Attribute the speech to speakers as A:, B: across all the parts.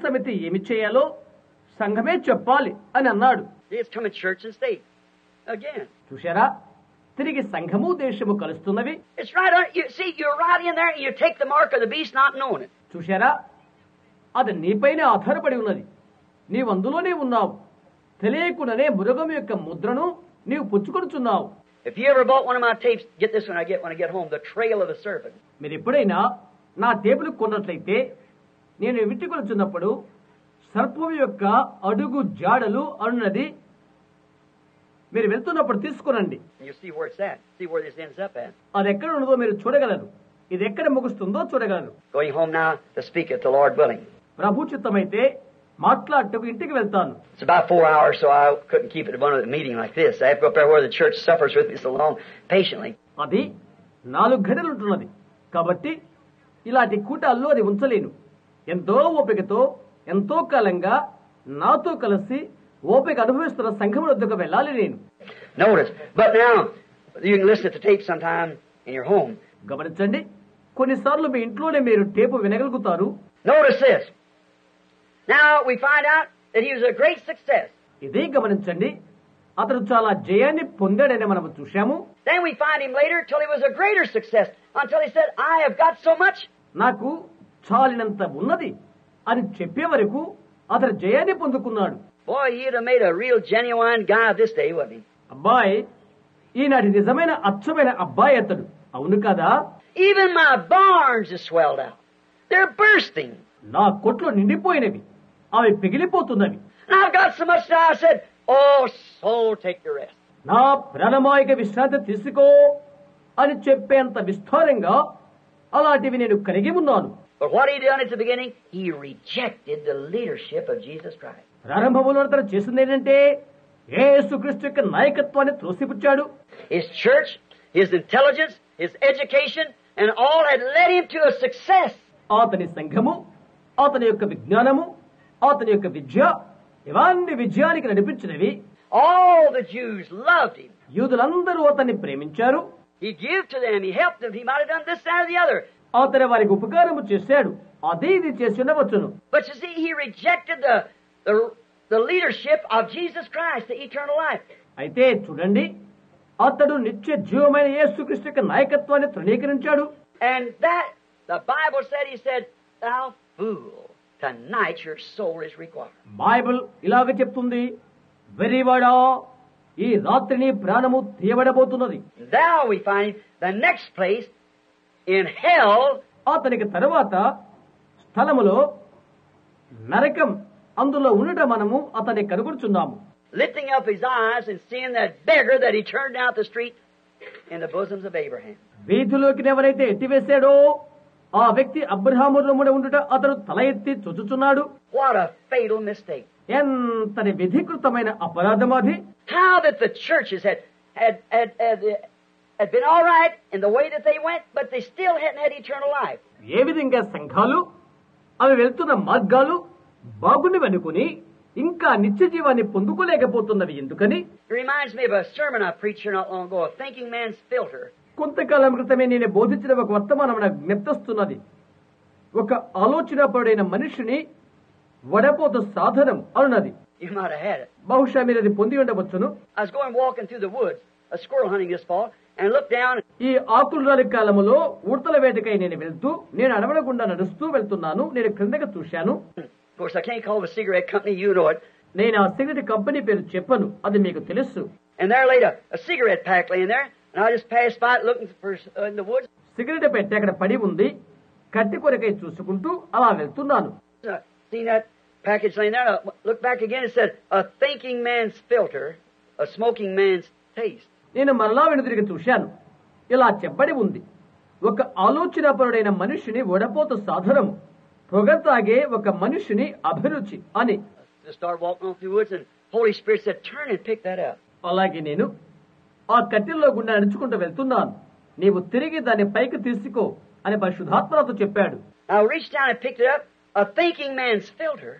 A: సమితి ఏమి చేయాలో సంఘమే చెప్పాలి అని అన్నాడు. చూశారా, తిరిగి సంఘము దేశము కలుస్తున్నవి. చూశారా, అది నీపైనే ఆధారపడి ఉన్నది. నీవు అందులోనే ఉన్నావు. తెలియకుండానే మృగం యొక్క ముద్రను నీవు పుచ్చుకొనుచున్నావు. మీరు ఎప్పుడైనా నా టేపులు కొన్నట్లయితే నేను ఇంటికి కొనుచున్నప్పుడు సర్పం యొక్క అడుగు జాడలు అన్నది మీరు వెళ్తున్నప్పుడు తీసుకురండి. అది ఎక్కడ ఉన్నదో మీరు చూడగలరు. ఇది ఎక్కడ ముగుస్తుందో చూడగలరు. ప్రభు చిత్తమైతే మాట్లాడటకు ఇంటికి వెళ్తాను.
B: It's about 4 hours, so I couldn't keep it at one meeting like this. I have to go up there where the church suffers with me so long, patiently.
A: అది 4 గంటలు ఉంటున్నది కాబట్టి ఇలాంటి కూటాల్లో అది ఉంచలేను. ఎంతో ఓపికతో ఎంతో కాలంగా నాతో కలిసి ఓపిక అనుభవిస్తున్న సంఘం వద్దకు వెళ్ళాలి నేను.
B: Notice, but now you can listen to the tape sometime in your home.
A: గమనించండి, కొన్నిసార్లు మీ ఇంట్లోనే మీరు tape వినగలుగుతారు.
B: Notice this. Now we find out that he was a great success.
A: ఇదే గమనించండి, అతడు చాలా జయాన్ని పొందాడని మనం చూశాము.
B: Then we find him later till he was a greater success, until he said, I have got so much.
A: నాకు చాలినంత ఉన్నది అని చెప్పే వరకు అతడు జయాన్ని పొందుకున్నాడు.
B: Boy, he'd have made a real genuine guy this day, wouldn't he?
A: అబ్బాయి, ఈనాటి నిజమైన అచ్చమైన అబ్బాయి అతడు, అవును కదా?
B: Even my barns are swelled out. They're bursting.
A: నా కొట్లు నిండిపోయినవి, అవి పిగిలిపోతున్నవి.
B: And I've got so much now, I said, oh, soul, take your rest.
A: నా ప్రాణమాయిక విశ్రాంతి తీసుకో అని చెప్పేంత విస్తారంగా అలాంటివి నేను కలిగి ఉన్నాను.
B: But what he done at the beginning, he rejected the leadership of Jesus Christ.
A: ప్రారంభంలో అతను చేసింది ఏంటంటే యేసుక్రీస్తు యొక్క నాయకత్వాన్ని త్రోసిపుచ్చాడు.
B: His church, his intelligence, his education, and all had led him to a success.
A: అతని సంఘము, అతని యొక్క విజ్ఞానము, అతని యొక్క విద్య, ఇవన్నీ విజయానికి నడిపించినవి.
B: All the Jews loved him.
A: యూదులందరూ అతన్ని ప్రేమించారు.
B: He gave to them, he helped them, he might have done this, that, or the other.
A: అతను వారికి ఉపకారము చేశాడు, అదే ఇది చేసి ఉండవచ్చును.
B: But you see, he rejected the leadership of Jesus Christ, the eternal life.
A: అయితే చూడండి, అతడు నిత్య జీవమైన యేసుక్రీస్తు యొక్క నాయకత్వాన్ని తృణీకరించాడు.
B: And that, the Bible said, he said, thou fool, tonight your soul is required.
A: Bible ఇలాగ చెప్తుంది, వెర్రివాడా, ఈ రాత్రి నీ ప్రాణము తీయబడబోతున్నది.
B: Now we find the next place in hell.
A: అతనికి తరువాత స్థలములో నరకం, అందులో ఉండటం మనము అతన్ని కనుగొనుచున్నాము.
B: Lifting up his eyes and seeing that beggar that he turned down the street in the bosoms of Abraham.
A: వీధిలోకి ఎవరైతే ఎట్టివేశాడో ఆ వ్యక్తి అబ్రహాము రొమ్మున ఉండుట అతడు తల ఎత్తి చూచుచున్నాడు.
B: What a fatal mistake.
A: ఎంతటి విధికృతమైన అపరాధం అది.
B: How that the churches had been all right in the way that they went, but they still hadn't had eternal life.
A: ఏ విధంగా సంఘాలు అవి వెళ్తున్న మార్గాలు బాగుని అనుకుని ఇంకా నిత్య జీవాన్ని పొందుకోలేకపోతున్నవి. ఎందుకని?
B: It reminds me of a sermon I preached not long ago, a thinking man's filter.
A: కొంతకాలం క్రితమే నేను బోధించిన ఒక వర్తమానం నాకు జ్ఞప్తిస్తున్నది. ఒక ఆలోచనాపరుడైన మనిషిని వడపోత సాధనం అన్నది.
B: You might have had it.
A: బహుశా మీరు అది పొంది ఉండవచ్చును.
B: I was going walking through the woods, a squirrel hunting this fall, and looked down.
A: ఈ ఆకుల కాలంలో ఉడతల వేటకై నేను వెళ్తూ, నేను అడవుల గుండా నడుస్తూ వెళ్తున్నాను. నేను క్రిందకి చూశాను.
B: Of course, I can't call the cigarette company, you know it.
A: నేను ఆ సిగరెట్ కంపెనీ పేరు చెప్పను, అది మీకు తెలుసు.
B: And there laid a cigarette pack laying there, and I just passed by it looking for in the woods.
A: Cigarette పెట్టి అక్కడ పడి ఉంది, కట్టి కొరకై చూసుకుంటూ అలా వెళ్తున్నాను.
B: Seen that package laying there, I looked back again, it said, a thinking man's filter, a smoking man's taste.
A: నేను మరలా వెనుదిరిగి చూశాను. ఇలా చెప్పబడి ఉంది, ఒక ఆలోచనాపరుడైన మనిషిని వడపోత సాధనము, పొగ తాగే ఒక మనిషిని అభిరుచి అని.
B: Just started walking on through the woods, and Holy Spirit said, turn and pick that up.
A: అలాగే నేను ఆ కట్టెల్లో గుండా నడుచుకుంటూ వెళ్తున్నాను. నీవు తిరిగి దాన్ని పైకి తీసుకో అని పరిశుద్ధాత్మతో చెప్పాడు.
B: I reached down and picked it up, a thinking man's filter,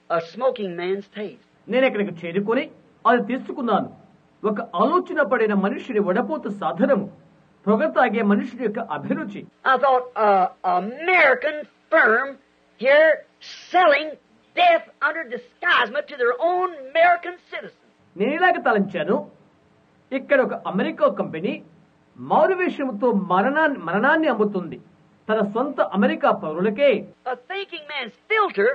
B: a smoking man's taste.
A: నేను ఇక్కడికి చేరుకొని అది తీసుకున్నాను. ఒక ఆలోచన పడిన మనిషిని వడపోత సాధనము, పొగ తాగే మనుషుడి యొక్క అభిరుచి.
B: I thought, American firm here selling death under disguisement to their own American citizens.
A: నేను ఇలాగ తలంచాను, ఇక్కడ ఒక అమెరికా కంపెనీ మారువేషంతో మరణాన్ని అమ్ముతుంది తన సొంత America పౌరులకే.
B: A thinking man's filter,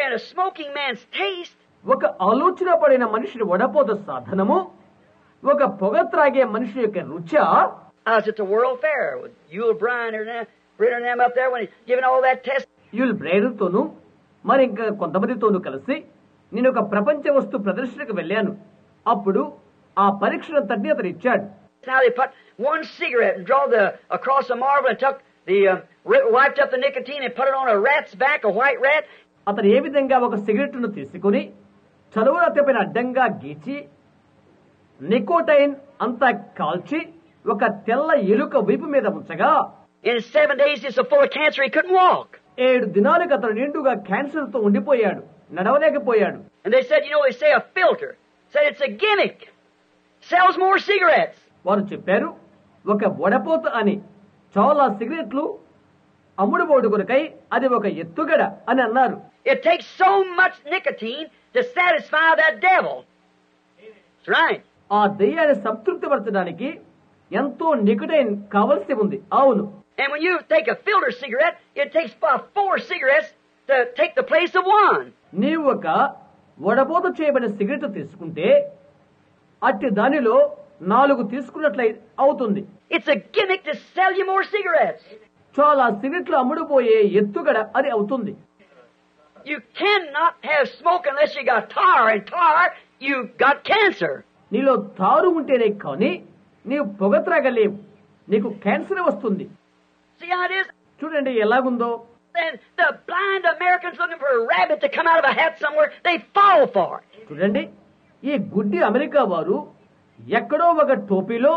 B: and a smoking man's taste.
A: ఒక ఆలోచన పడిన మనిషిని వడపోత సాధనము, ఒక పొగ త్రాగే మనిషి యొక్క రుచ.
B: I was at the World Fair with Yul Brynner and them up there when he's giving all that test.
A: యూల్ బ్రైడర్తోనూ మరి ఇంకా కొంతమందితోనూ కలిసి నేను ఒక ప్రపంచ వస్తు ప్రదర్శనకు వెళ్ళాను. అప్పుడు ఆ పరీక్షలంతటినీ అతను ఇచ్చాడు.
B: Now they put one cigarette and draw across the marble and took wiped up the nicotine and put it on a rat's back, a white rat.
A: అతను ఏ విధంగా ఒక సిగరెట్ను తీసుకుని చలువరతపైన అడ్డంగా గీచి నికోటైన్ అంతా కాల్చి ఒక తెల్ల ఎలుక వీపు మీద ఉంచగా,
B: In 7 days, he's so full of cancer he couldn't walk.
A: 7 దినాలకు అతను నిండుగా క్యాన్సర్ తో ఉండిపోయాడు, నడవలేకపోయాడు.
B: And they said, they say a filter. Said it's a gimmick. Sells more cigarettes.
A: వారు చెప్పారు, ఒక వడపోత అని చాలా సిగరెట్లు అమ్ముడుబోడు కొరకై అది ఒక ఎత్తుగడ అని అన్నారు.
B: It takes so much nicotine to satisfy that devil. That's right.
A: ఆ దెయ్యాన్ని సంతృప్తిపరచడానికి ఎంతో నికోటైన్ కావలసి ఉంది. అవును.
B: And when you take a filter cigarette, it takes about 4 cigarettes to take the place of one.
A: నీవు ఒక వడపోత చేయబడిన సిగరెట్ తీసుకుంటే అట్టి దానిలో 4 తీసుకున్నట్లయి అవుతుంది.
B: It's a gimmick to sell you more cigarettes.
A: చాలా సిగరెట్లు అమ్ముడుపోయే ఎత్తుగడ అది అవుతుంది.
B: You cannot have smoke unless you got tar, and tar, you've got cancer.
A: నీలో తారు ఉంటేనే కానీ నీవు పొగ త్రాగలేవు, నీకు క్యాన్సర్ వస్తుంది.
B: See how it is?
A: చూడండి ఎలాగుందో.
B: Then the blind Americans looking for a rabbit to come out of a hat somewhere, they fall for it.
A: చూడండి, ఈ గుడ్డి అమెరికా వారు ఎక్కడో ఒక టోపీలో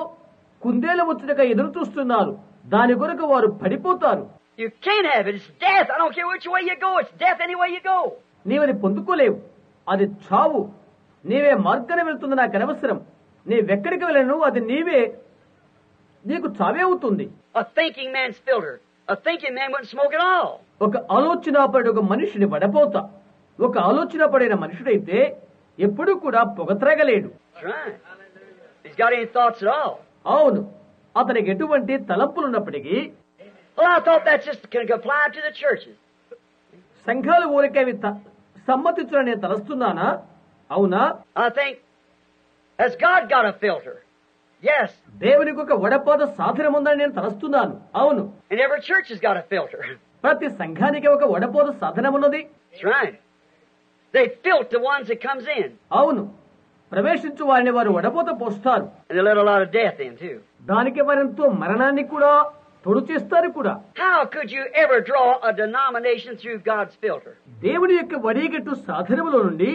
A: కుందేలు ముచ్చటగా ఎదురు చూస్తున్నారు. దాని కొరకు వారు పడిపోతారు.
B: You can't have it. It's death. I don't care which way you go. It's death any way you go.
A: నీవది పొందుకోలేవు, అది చావు. నీవే మార్గాన వెళ్తుంది, నాకు అనవసరం. నీవెక్కడికి వెళ్ళను, అది నీకు చావే అవుతుంది.
B: A thinking man's filter. A thinking man wouldn't smoke at all.
A: ఒక ఆలోచన పడి ఒక మనిషిని వడపోత, ఒక ఆలోచన పడిన మనుషుడైతే ఎప్పుడూ కూడా పొగ త్రాగలేడు.
B: That's right. He's got any thoughts at all.
A: అవును, అతనికి ఎటువంటి తలంపులున్నప్పటికీ.
B: Well, I thought that just can apply to the churches.
A: సంఘాలు ఊరికే అవి సమ్మతించులని నేను తలస్తున్నానా? అవునా?
B: I think, has God got a filter? Yes.
A: దేవునికి ఒక వడపోత సాధనం ఉందని నేను తలస్తున్నాను. అవును.
B: And every church has got a filter.
A: ప్రతి సంఘానికి ఒక వడపోత సాధనం ఉన్నది.
B: That's right. They filter the ones that comes in.
A: అవును, ప్రవేశించు వారిని వారు వడపోత పోస్తారు.
B: And they let a lot of death in too.
A: దానికి వారెంతో మరణాన్ని కూడా తొడు చేస్తారు కూడా.
B: How could you ever draw a denomination through God's filter?
A: దేవుని యొక్క వడిగట్టు సాధనముల నుండి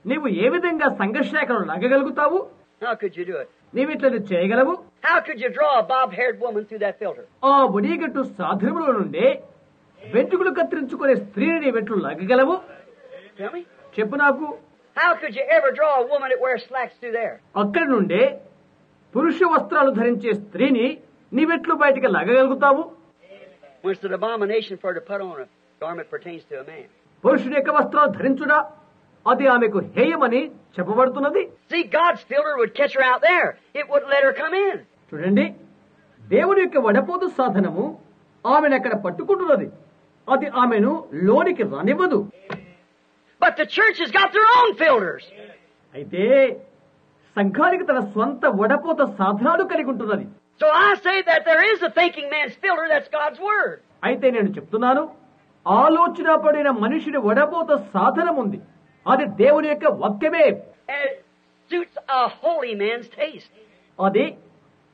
A: నీవు ఏ విధంగా సంఘశాఖను లాగగలుగుతావు?
B: How could you do it?
A: నీవు ఇట్లా చేయగలవు?
B: How could you draw a bob-haired woman through that filter?
A: ఆ వడిగట్టు సాధనముల నుండి వెంట్రుకలు కత్తిరించుకునే స్త్రీని నీవెట్లు లాగగలవు?
B: Tell me.
A: చెప్పు నాకు.
B: How could you ever draw a woman that wears slacks through there?
A: అక్కడి నుండే పురుష వస్త్రాలు ధరించే స్త్రీని నీవెట్లు బయటికి లాగగలుగుతావు?
B: When it's an abomination for her to put on a garment pertains to a man.
A: పురుషుడి యొక్క వస్త్రాలు ధరించుడా అది ఆమెకు హేయమని చెప్పబడుతున్నది.
B: See, God's filter would catch her out there. It wouldn't let her come in.
A: చూడండి, దేవుని యొక్క వడపోతు సాధనము ఆమెను అక్కడ పట్టుకుంటున్నది, అది ఆమెను లోనికి రానివ్వదు.
B: But the church has got their own filters.
A: అయితే సంఘానికి తన స్వంత వడపోత సాధనాలు కలిగి ఉంటున్నది.
B: So I say that there is a thinking man's filter, that's God's word.
A: అయితే నేను చెప్తున్నాను, ఆలోచన పడిన మనిషిని వడపోత సాధనం ఉంది, అది దేవుని యొక్క వాక్యమే.
B: And it suits a holy man's taste.
A: అది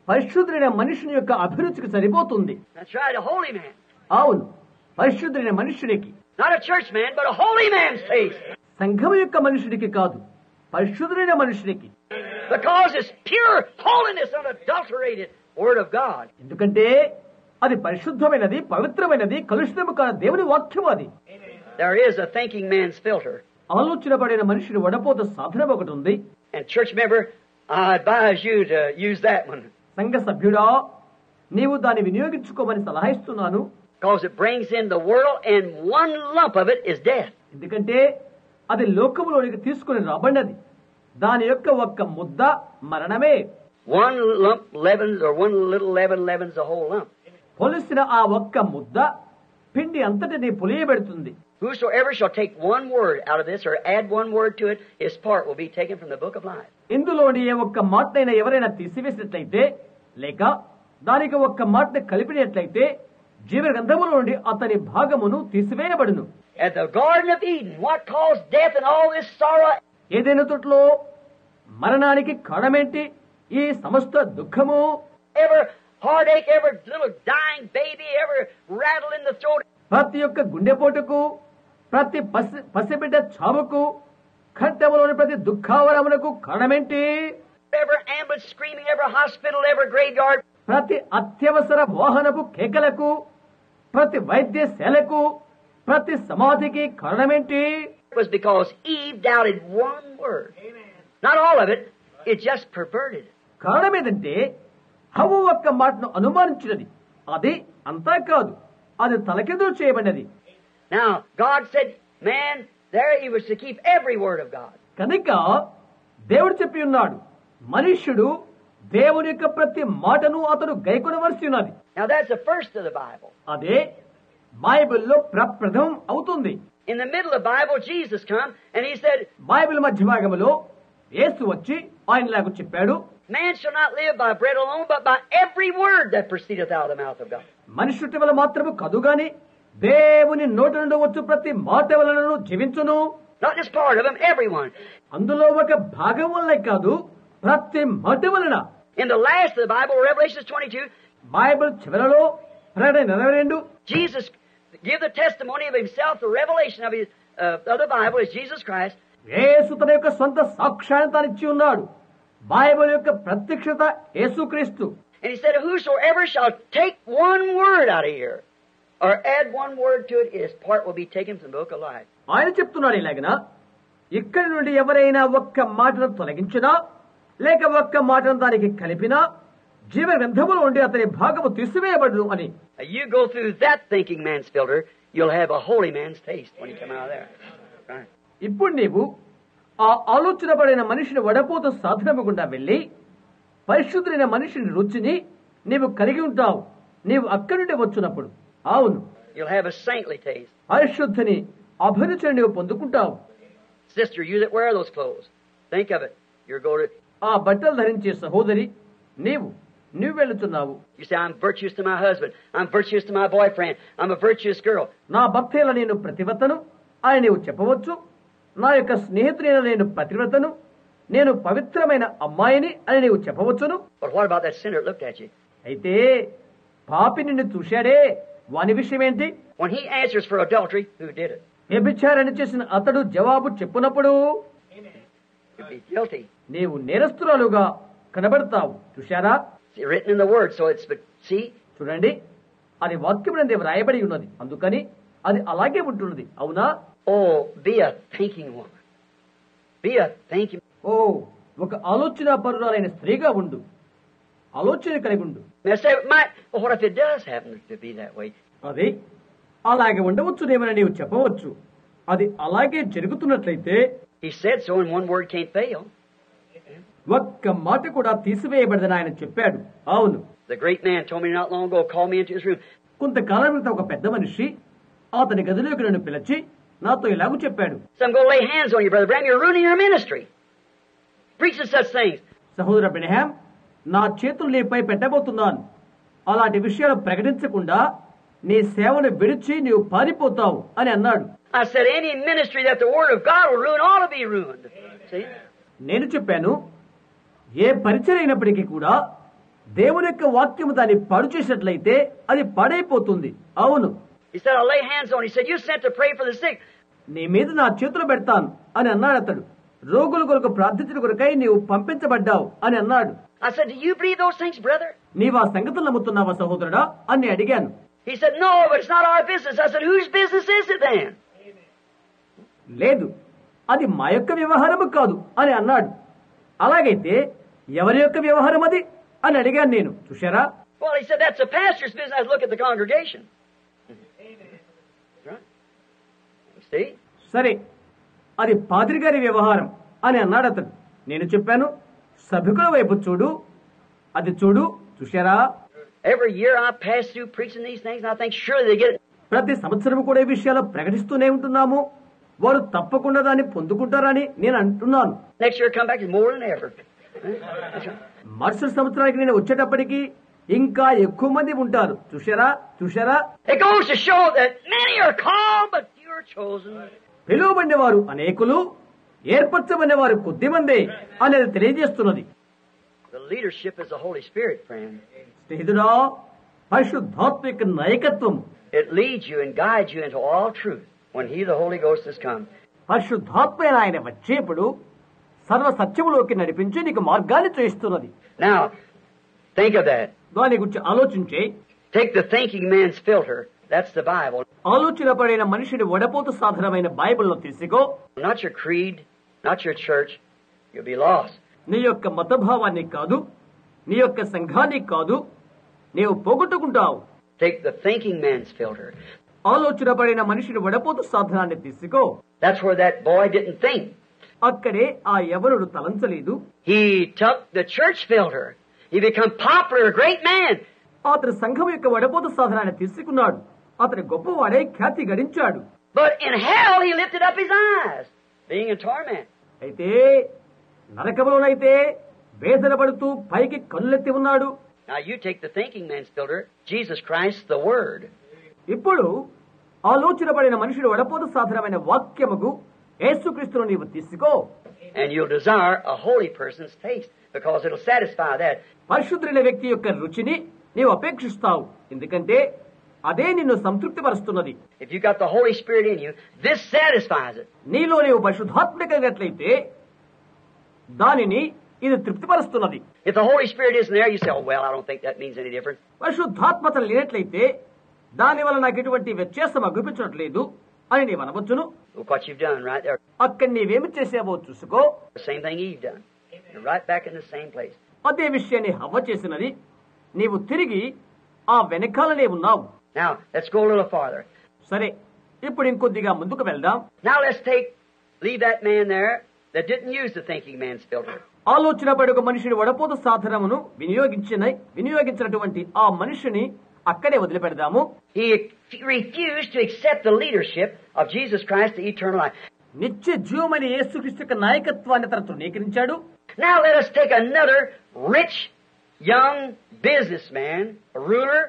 A: పరిశుద్ధుడైన మనుషుని యొక్క అభిరుచికి సరిపోతుంది.
B: That's right, a holy man.
A: అవును, పరిశుద్ధుడైన మనుషునికి.
B: Not a church man, but a holy man's taste.
A: సంఘం యొక్క మనుషుడికి కాదు, పరిశుద్ధుడైన మనుషుడికి.
B: Because it's pure holiness, unadulterated word of God.
A: ఎందుకంటే అది పరిశుద్ధమైనది, పవిత్రమైనది, కలుషితము కాని దేవుని వాక్యం అది.
B: There is a thinking man's filter.
A: ఆలోచన పడిన మనుషుని వడపోత సాధనం ఒకటి ఉంది.
B: And church member, I advise you to use that one.
A: సంఘ సభ్యుడా, నీవు దాన్ని వినియోగించుకోమని సలహా ఇస్తున్నాను.
B: because it brings in the world, and one lump of it is death.
A: ఎందుకంటే అది లోకములోనికి తీసుకుని రాబడినది. దాని యొక్క ఒక్క ముద్ద మరణమే.
B: One lump leavens, or one little leaven leavens the whole lump.
A: పొలిసిన ఆ ఒక్క ముద్ద పిండి అంతటిని పులియబెడుతుంది.
B: Whosoever shall take one word out of this, or add one word to it, his part will be taken from the book of life.
A: ఇందులోని ఏ ఒక్క మాటనైనా ఎవరైనా తీసివేసినట్లయితే, లేక దానికి ఒక్క మాటను కలిపినట్లయితే, జీవ గ్రంథములో నుండి అతని భాగమును తీసివేయబడును.
B: At the Garden of Eden, what caused death and all this sorrow?
A: ఏదైనా తోటలో మరణానికి కారణమేంటి? ఈ సమస్త దుఃఖము,
B: Every heartache, every little dying baby, every rattle in the throat.
A: ప్రతి ఒక్క గుండెపోటుకు, ప్రతి పసిబిడ్డ చావుకు, ఖడ్డములోని ప్రతి దుఃఖావరములకు కారణమేంటి?
B: Every ambulance screaming, every hospital, every graveyard.
A: ప్రతి అత్యవసర వాహనపు కేకలకు, ప్రతి వైద్యశాలకు, ప్రతి సమాధికి కారణమేంటి?
B: It was because Eve doubted one word. Not all of it, it just perverted.
A: కారణమేదంటే హవ్వ ఒక్క మాటను అనుమానించినది. అది అంతా కాదు, అది తలకిందులు చేయబడినది.
B: Now, God said, man, there he was to keep every word of God.
A: కనుక దేవుడు చెప్పి ఉన్నాడు, మనుష్యుడు దేవుని యొక్క ప్రతి మాటను అతడు గైకొనవలసి ఉన్నది.
B: Now, that's the first of the Bible.
A: అదే బైబిల్లో ప్రప్రథమం అవుతుంది.
B: In the middle of the Bible, Jesus come, and he said,
A: Bible మధ్య భాగంలో యేసు వచ్చి ఆయనలాగా చెప్పాడు,
B: man shall not live by bread alone, but by every word that proceedeth out of the mouth of God.
A: మనుష్యుటి వల్ల మాత్రము కాదు గాని దేవుని నోటి నుండి వచ్చు ప్రతి మాట వలనను జీవించును.
B: Not just part of him, everyone.
A: అందులో ఒక భాగం వల్లే కాదు, ప్రతి మాట వలన.
B: In the last of the Bible, Revelation 22,
A: Bible చివరలో ప్రకటన 22
B: Jesus give the testimony of himself, the revelation of his of the Bible is Jesus Christ.
A: యేసు తన యొక్క సొంత సాక్ష్యాన్ని తానిచ్చి ఉన్నాడు. బైబిల్ యొక్క ప్రత్యక్షత యేసుక్రీస్తు.
B: And he said, whosoever shall take one word out of here, or add one word to it, his part will be taken from the book of life.
A: ఆయన చెప్తున్నాడు ఇలాగన, ఇక్కడి నుండి ఎవరైనా ఒక్క మాటను తొలగించినా లేక ఒక్క మాటను దానికి కలిపినా జీవ గ్రంథములో ఉండి అతని భాగము తీసివేయబడును అని.
B: You go through that thinking man's filter, you'll have a holy man's taste when you come out of there. Right.
A: ఇప్పుడు నీవు ఆ ఆలోచన పడిన మనిషిని వడపోత సాధనము గుండా వెళ్లి పరిశుద్ధులైన మనిషిని రుచిని నీవు కలిగి ఉంటావు. నీవు అక్కడి నుండి వచ్చినప్పుడు అవును,
B: You'll have a saintly taste.
A: పరిశుద్ధిని అభిరుచిని నీవు పొందుకుంటావు.
B: Sister, you that wear those clothes, think of it. You're going to...
A: ఆ బట్టలు ధరించే సహోదరి, నువ్వు వెళుతున్నావు.
B: You say, I'm virtuous to my husband. I'm virtuous to my boyfriend. I'm a virtuous girl.
A: నా భర్తేల నేను ప్రతివ్రతను అని నీవు చెప్పవచ్చు. నా యొక్క స్నేహితులైన నేను ప్రతివ్రతను, నేను పవిత్రమైన అమ్మాయిని అని నీవు చెప్పవచ్చును.
B: But what about that sinner that looked at you?
A: అయితే పాపి నిన్ను చూశాడే, వాని విషయం ఏంటి?
B: When he answers for adultery, who did it?
A: వ్యభిచారణ చేసిన అతడు జవాబు చెప్పునప్పుడు
B: You'd be guilty.
A: నీవు నేరస్తురాలుగా కనబడతావు. చూశారా?
B: It's written in the word, so it's... See?
A: చూడండి, అది వాక్యమునందే వ్రాయబడి ఉన్నది, అందుకని అది అలాగే ఉంటున్నది. అవునా?
B: Oh, be a thinking woman. Be a thinking...
A: ఓ, ఒక ఆలోచన పరురాలైన స్త్రీగా ఉండు, ఆలోచన కలిగి ఉండు.
B: Now say, well, what if it does happen to be that way?
A: అది అలాగే ఉండవచ్చునేమని నీవు చెప్పవచ్చు. అది అలాగే జరుగుతున్నట్లయితే
B: He said so, and one word can't fail.
A: ఒక్క మాట కూడా తీసివేయబడదని ఆయన చెప్పాడు. అవును,
B: The great man told me not long ago, called me into his room.
A: కొంతకాలం క్రితం ఒక పెద్ద మనిషి అతని గదిలోకి నన్ను పిలిచి నాతో ఇలాగూ చెప్పాడు.
B: So I'm going to lay hands on you, Brother Branham. You're ruining your ministry. Preaching such things.
A: సహోదర బ్రహ్యాం, నా చేతులు నీపై పెట్టబోతున్నాను. అలాంటి విషయాలు ప్రకటించకుండా నీ సేవను విడిచి నీవు పారిపోతావు అని అన్నాడు.
B: I said, any ministry that the Word of God will ruin ought to be ruined. See?
A: నేను చెప్పాను, ఏ పరిచయం అయినప్పటికీ కూడా దేవుని యొక్క వాక్యము దాన్ని పాడు చేసినట్లయితే అది పాడైపోతుంది. అవును.
B: He said, I'll lay hands on you. He said, you're sent to pray for the sick.
A: నీ మీద నా చేతులు పెడతాను అని అన్నాడు అతడు. రోగుల కొరకు ప్రార్థించిన కొరకై నీవు పంపించబడ్డావు అని అన్నాడు.
B: I said, do you believe those things, brother?
A: నీవు ఆ సంగతులు నమ్ముతున్నావా సహోదరుడా అని అడిగాను.
B: He said, no, but it's not our business. I said, whose business is it then?
A: లేదు, అది మా యొక్క వ్యవహారము కాదు అని అన్నాడు. అలాగైతే ఎవరి యొక్క వ్యవహారం అది అని అడిగాను నేను. చూశారా?
B: Well, he said, that's the pastor's business. I look at the congregation. See?
A: సరే, అది పాద్రి గారి వ్యవహారం అని అన్నాడు అతడు. నేను చెప్పాను, సభికుల వైపు చూడు, అది చూడు. చూశారా?
B: Every year I pass through preaching these things, and I think surely they get it.
A: ప్రతి సంవత్సరం కూడా ఈ విషయాలు ప్రకటిస్తూనే ఉంటున్నాము. వారు తప్పకుండా దాన్ని పొందుకుంటారని నేను అంటున్నాను.
B: Next year come back is more than ever.
A: మరుసటి సంవత్సరానికి నేను వచ్చేటప్పటికి ఇంకా ఎక్కువ మంది ఉంటారు. చూశారా? చూశారా?
B: It goes to show that many are called, but few are chosen.
A: పిలువబడిన వారు అనేకులు, ఏర్పరచబడిన వారు కొద్ది మందే అనేది తెలియజేస్తున్నది.
B: The leadership is the Holy Spirit, friend.
A: స్నేహితుడా, పరిశుద్ధాత్మిక నాయకత్వం
B: It leads you and guides you into all truth when He, the Holy Ghost, has come.
A: పరిశుద్ధాత్మైన ఆయన వచ్చేప్పుడు సర్వ సత్యములోకి నడిపించి నీకు మార్గాన్ని చూయిస్తున్నది.
B: Now, think of that.
A: దాని గురించి ఆలోచించే.
B: Take the thinking man's filter. That's the Bible.
A: ఆలోచన పడిన మనిషిని వడపోతు సాధనమైన బైబిల్లో తీసుకో.
B: Not your creed, not your church. You'll be lost.
A: నీ యొక్క మతభావాన్ని కాదు, నీ యొక్క సంఘాన్ని కాదు, నీవు పోగొట్టుకుంటావు.
B: Take the thinking man's filter.
A: ఆలోచన పడిన మనిషిని వడపోతు సాధనాన్ని తీసుకో.
B: That's where that boy didn't think.
A: అక్కడే ఆ యవనుడు తలంచలేదు.
B: He took the church filter. He became popular, a great man.
A: అతడు సంఘం యొక్క వడపోతు సాధనాన్ని తీసుకున్నాడు. అతడు గొప్పవాడే ఖ్యాతి గడించాడు.
B: But in hell he lifted up his eyes, being in torment.
A: అయితే నరకములోనైతే వేదన పడుతూ పైకి కన్నులెత్తి ఉన్నాడు.
B: Now you take the thinking man's filter, Jesus Christ, the Word.
A: ఇప్పుడు ఆలోచన పడిన మనుషుడు వడపోతు సాధనమైన వాక్యముకు యేసుక్రీస్తును నీవు తీసుకో.
B: And you'll desire a holy person's taste, because it'll satisfy that.
A: పరిశుద్ధులైన వ్యక్తి యొక్క రుచిని నీవు అపేక్షిస్తావు, ఎందుకంటే అదే నిన్ను సంతృప్తిపరుస్తున్నది.
B: If you got the Holy Spirit in you, this satisfies it.
A: నీలో నీవు పరిశుద్ధాత్మ కలిగినట్లయితే దానిని ఇది తృప్తిపరుస్తున్నది.
B: If the Holy Spirit isn't there, you say, oh, well, I don't think that means any difference.
A: పరిశుద్ధాత్మత లేనట్లయితే దాని వల్ల నాకు ఎటువంటి వ్యత్యాసం అగుపించట్లేదు అని నీవు అనవచ్చును.
B: Look what you've done right there.
A: అక్కడ నీవేమి చేసావో చూసుకో.
B: The same thing Eve done. You're right back in the same place.
A: అదే విషయాన్ని హవ్వ చేసినది. నీవు తిరిగి ఆ వెనకాలనే ఉన్నావు.
B: Now, let's go a little farther.
A: సరే, ఇప్పుడు ఇంకొద్దిగా ముందుకు వెళ్దాం.
B: Now let's leave that man there that didn't use the thinking man's filter.
A: ఆలోచన పడి ఒక మనిషిని వడపోత సాధనమును వినియోగించినటువంటి ఆ మనిషిని అక్కడే వదిలిపెడదాము.
B: He refused to accept the leadership of Jesus Christ, the eternal life.
A: నిత్య జీవమైన యేసుక్రీస్తు యొక్క నాయకత్వాన్ని తన తృణీకరించాడు.
B: Now let us take another rich young businessman, a ruler,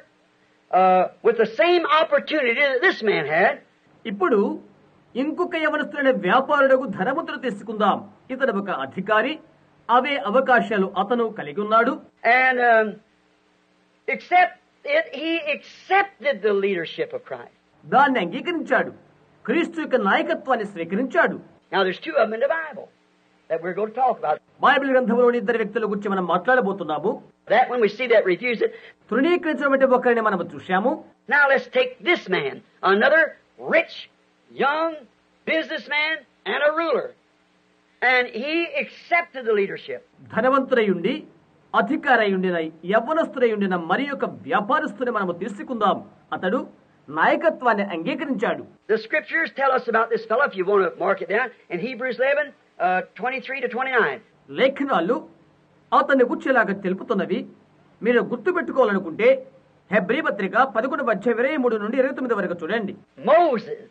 B: with the same opportunity that this man had.
A: ఇప్పుడు ఇంకొక యవనస్తులైన వ్యాపారులకు ధనవంతుడు తీసుకుందాం. ఇతడు ఒక అధికారి, అవే అవకాశాలు అతను కలిగి ఉన్నాడు.
B: And he accepted the leadership of Christ.
A: దాన్ని అంగీకరించాడు, క్రీస్తు యొక్క నాయకత్వాన్ని స్వీకరించాడు.
B: Now there's two of them in the Bible that we're going to talk about.
A: Bible గ్రంథంలోని ఇద్దరు వ్యక్తుల గురించి మనం మాట్లాడబోతున్నాము.
B: That when we see that refuse it.
A: తృణీకరించడం ఒకరిని మనం చూశాము.
B: Now let's take this man, another rich young businessman and a ruler. And he accepted the leadership.
A: ధనవంతుడయుండి అధికారయుండిన యవ్వనస్తుడయుండిన మరి యొక్క వ్యాపారస్తుని మనము తీసుకుందాం. అతడు నాయకత్వాన్ని అంగీకరించాడు.
B: The scriptures tell us about this fellow, if you want to mark it down, in Hebrews 11, 23 to 29.
A: లేఖనాలు అతన్ని గుర్చేలాగా తెలుపుతున్నవి. మీరు గుర్తు పెట్టుకోవాలనుకుంటే హెబ్రీ పత్రిక 11:23 నుండి 29 వరకు చూడండి.
B: Moses,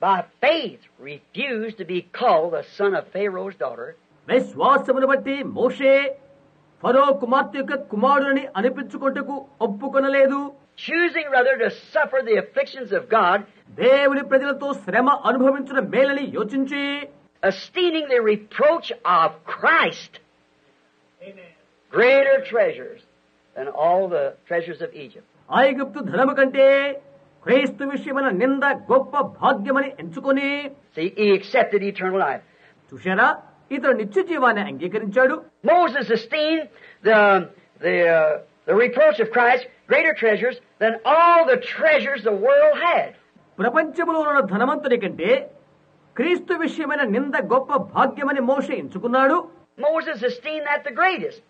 B: by faith, refused to be called the son of Pharaoh's daughter.
A: విశ్వాసమును బట్టి మోషే ఫరో కుమార్తె యొక్క కుమారుని అనిపించుకొనుటకు ఒప్పుకొనలేదు.
B: Choosing rather to suffer the afflictions of God,
A: దేవుని ప్రజలతో శ్రమ అనుభవించిన మేలని యోచించి,
B: esteeming the reproach of Christ greater treasures than all the treasures of Egypt.
A: ఐగుప్తు ధనము కంటే క్రీస్తు విషయమైన నింద గొప్ప భాగ్యమని ఎంచుకొని,
B: See, he accepted eternal life.
A: చూశారా, ఇతడు నిత్య జీవాన్ని అంగీకరించాడు.
B: Moses esteemed the reproach of Christ greater treasures than all the treasures the world had.
A: ప్రపంచంలో ఉన్న ధనవంతుడి కంటే క్రీస్తు విషయమైన నింద గొప్ప భాగ్యమని మోషే ఎంచుకున్నాడు.
B: Moses esteemed that the greatest.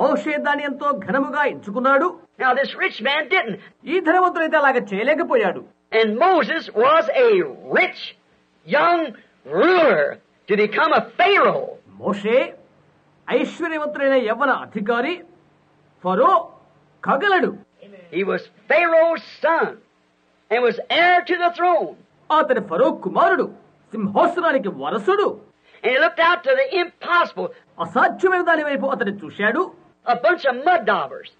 A: మోషే దాన్ని ఎంతో ఘనముగా ఎంచుకున్నాడు.
B: Now this rich man didn't.
A: ఈ ధనవంతుడైతే అలాగ చేయలేకపోయాడు.
B: And Moses was a rich young ruler to become a Pharaoh.
A: మోషే ఐశ్వర్యవంతుడైన యవ్వన అధికారి, ఫరో కగలడు.
B: He was Pharaoh's son and was heir to the throne.
A: అతని ఫరో కుమారుడు, సింహాసనానికి వారసుడు.
B: And he looked out to the impossible.
A: అసాధ్యమైన దాని వైపు అతను చూశాడు.
B: A bunch of mud daubers,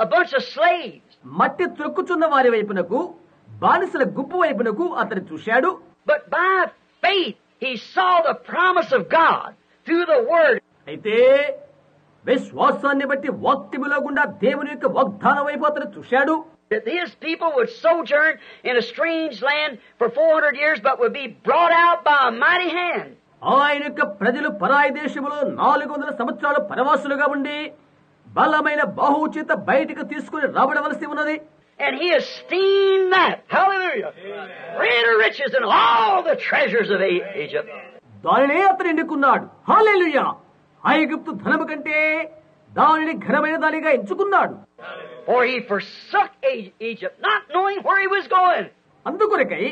B: a bunch of slaves.
A: మట్టి త్రొక్కుచున్న వారి వైపునకు, బానిసల గుంపు వైపునకు అతను చూశాడు.
B: But by faith he saw the promise of God through the word.
A: అయితే విశ్వాసాన్ని బట్టి వాక్యములో గుండా దేవుని యొక్క వాగ్దానం వైపు అతను చూశాడు.
B: That his people would sojourn in a strange land for 400 years, but would be brought out by a mighty hand.
A: ఆయన యొక్క ప్రజలు పరాయి దేశములో 400 సంవత్సరాలు పరవాసులుగా ఉండి బలమైన బాహువు చేత బయటకు తీసుకుని రాబడవలసి ఉన్నది.
B: And he esteemed that, hallelujah, greater riches than all the treasures of Egypt.
A: దానినే అతను ఎన్నుకున్నాడు. హల్లెలూయా! ఐగుప్తు ధనము కంటే దానిని ఘనమైన దానిగా ఎంచుకున్నాడు.
B: For he forsook Egypt, not knowing where he was going.
A: అందుకొరకై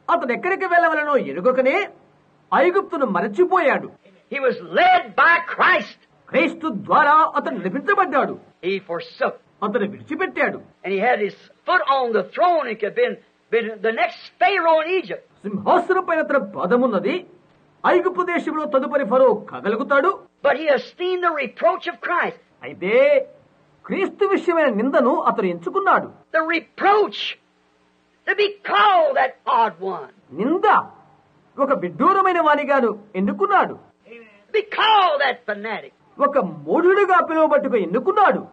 A: అతను ఎక్కడికి వెళ్ళవలనో ఎరుగకనే ఐగుప్తును మరచిపోయాడు.
B: He was led by Christ.
A: క్రీస్తు ద్వారా అతను నడిపించబడ్డాడు.
B: He forsook.
A: అతను విడిచిపెట్టాడు.
B: And he had his foot on the throne. He could have been the next Pharaoh in Egypt.
A: సింహాసనం పైన అతని పాదమున్నది. ఐగుప్తు దేశంలో తదుపరి ఫరో కాగలుగుతాడు.
B: But he esteemed the reproach of Christ.
A: అయితే క్రీస్తు విషయమైన నిందను అతను ఎంచుకున్నాడు.
B: The reproach to be called that odd one.
A: నింద ఒక విడ్డూరమైన వానిగాను ఎన్నుకున్నాడు.
B: To be called that fanatic.
A: ఒక మూఢుడిగా పిలువబట్టుకు ఎన్నుకున్నాడు.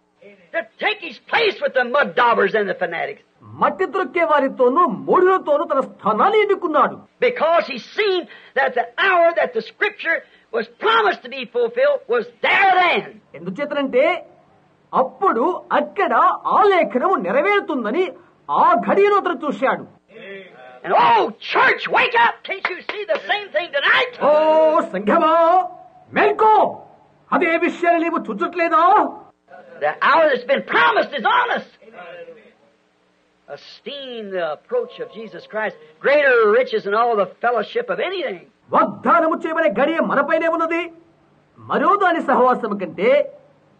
B: To take his place with the mud daubers and the fanatics.
A: మట్టి త్రొక్కే వారితోనూ మూఢులతోనూ తన స్థానాన్ని ఎన్నుకున్నాడు.
B: Because he seen that the hour that the scripture was promised to be fulfilled was there then.
A: ఎందుచేతనంటే అప్పుడు అక్కడ ఆ లేఖనము నెరవేరుతుందని ఆ ఘడియను అతను చూశాడు.
B: And oh, church, wake up! Can't you see the same thing tonight?
A: ఓ సంఘమా, మేల్కో! అదే విషయాన్ని నీవు చూచట్లేదా?
B: The hour that's been promised is on us. Esteem the approach of Jesus Christ greater riches than all the fellowship of anything.
A: వాగ్దానము చేయబడే గడియ మనపైనే ఉన్నది. మరో దాని సహవాసము కంటే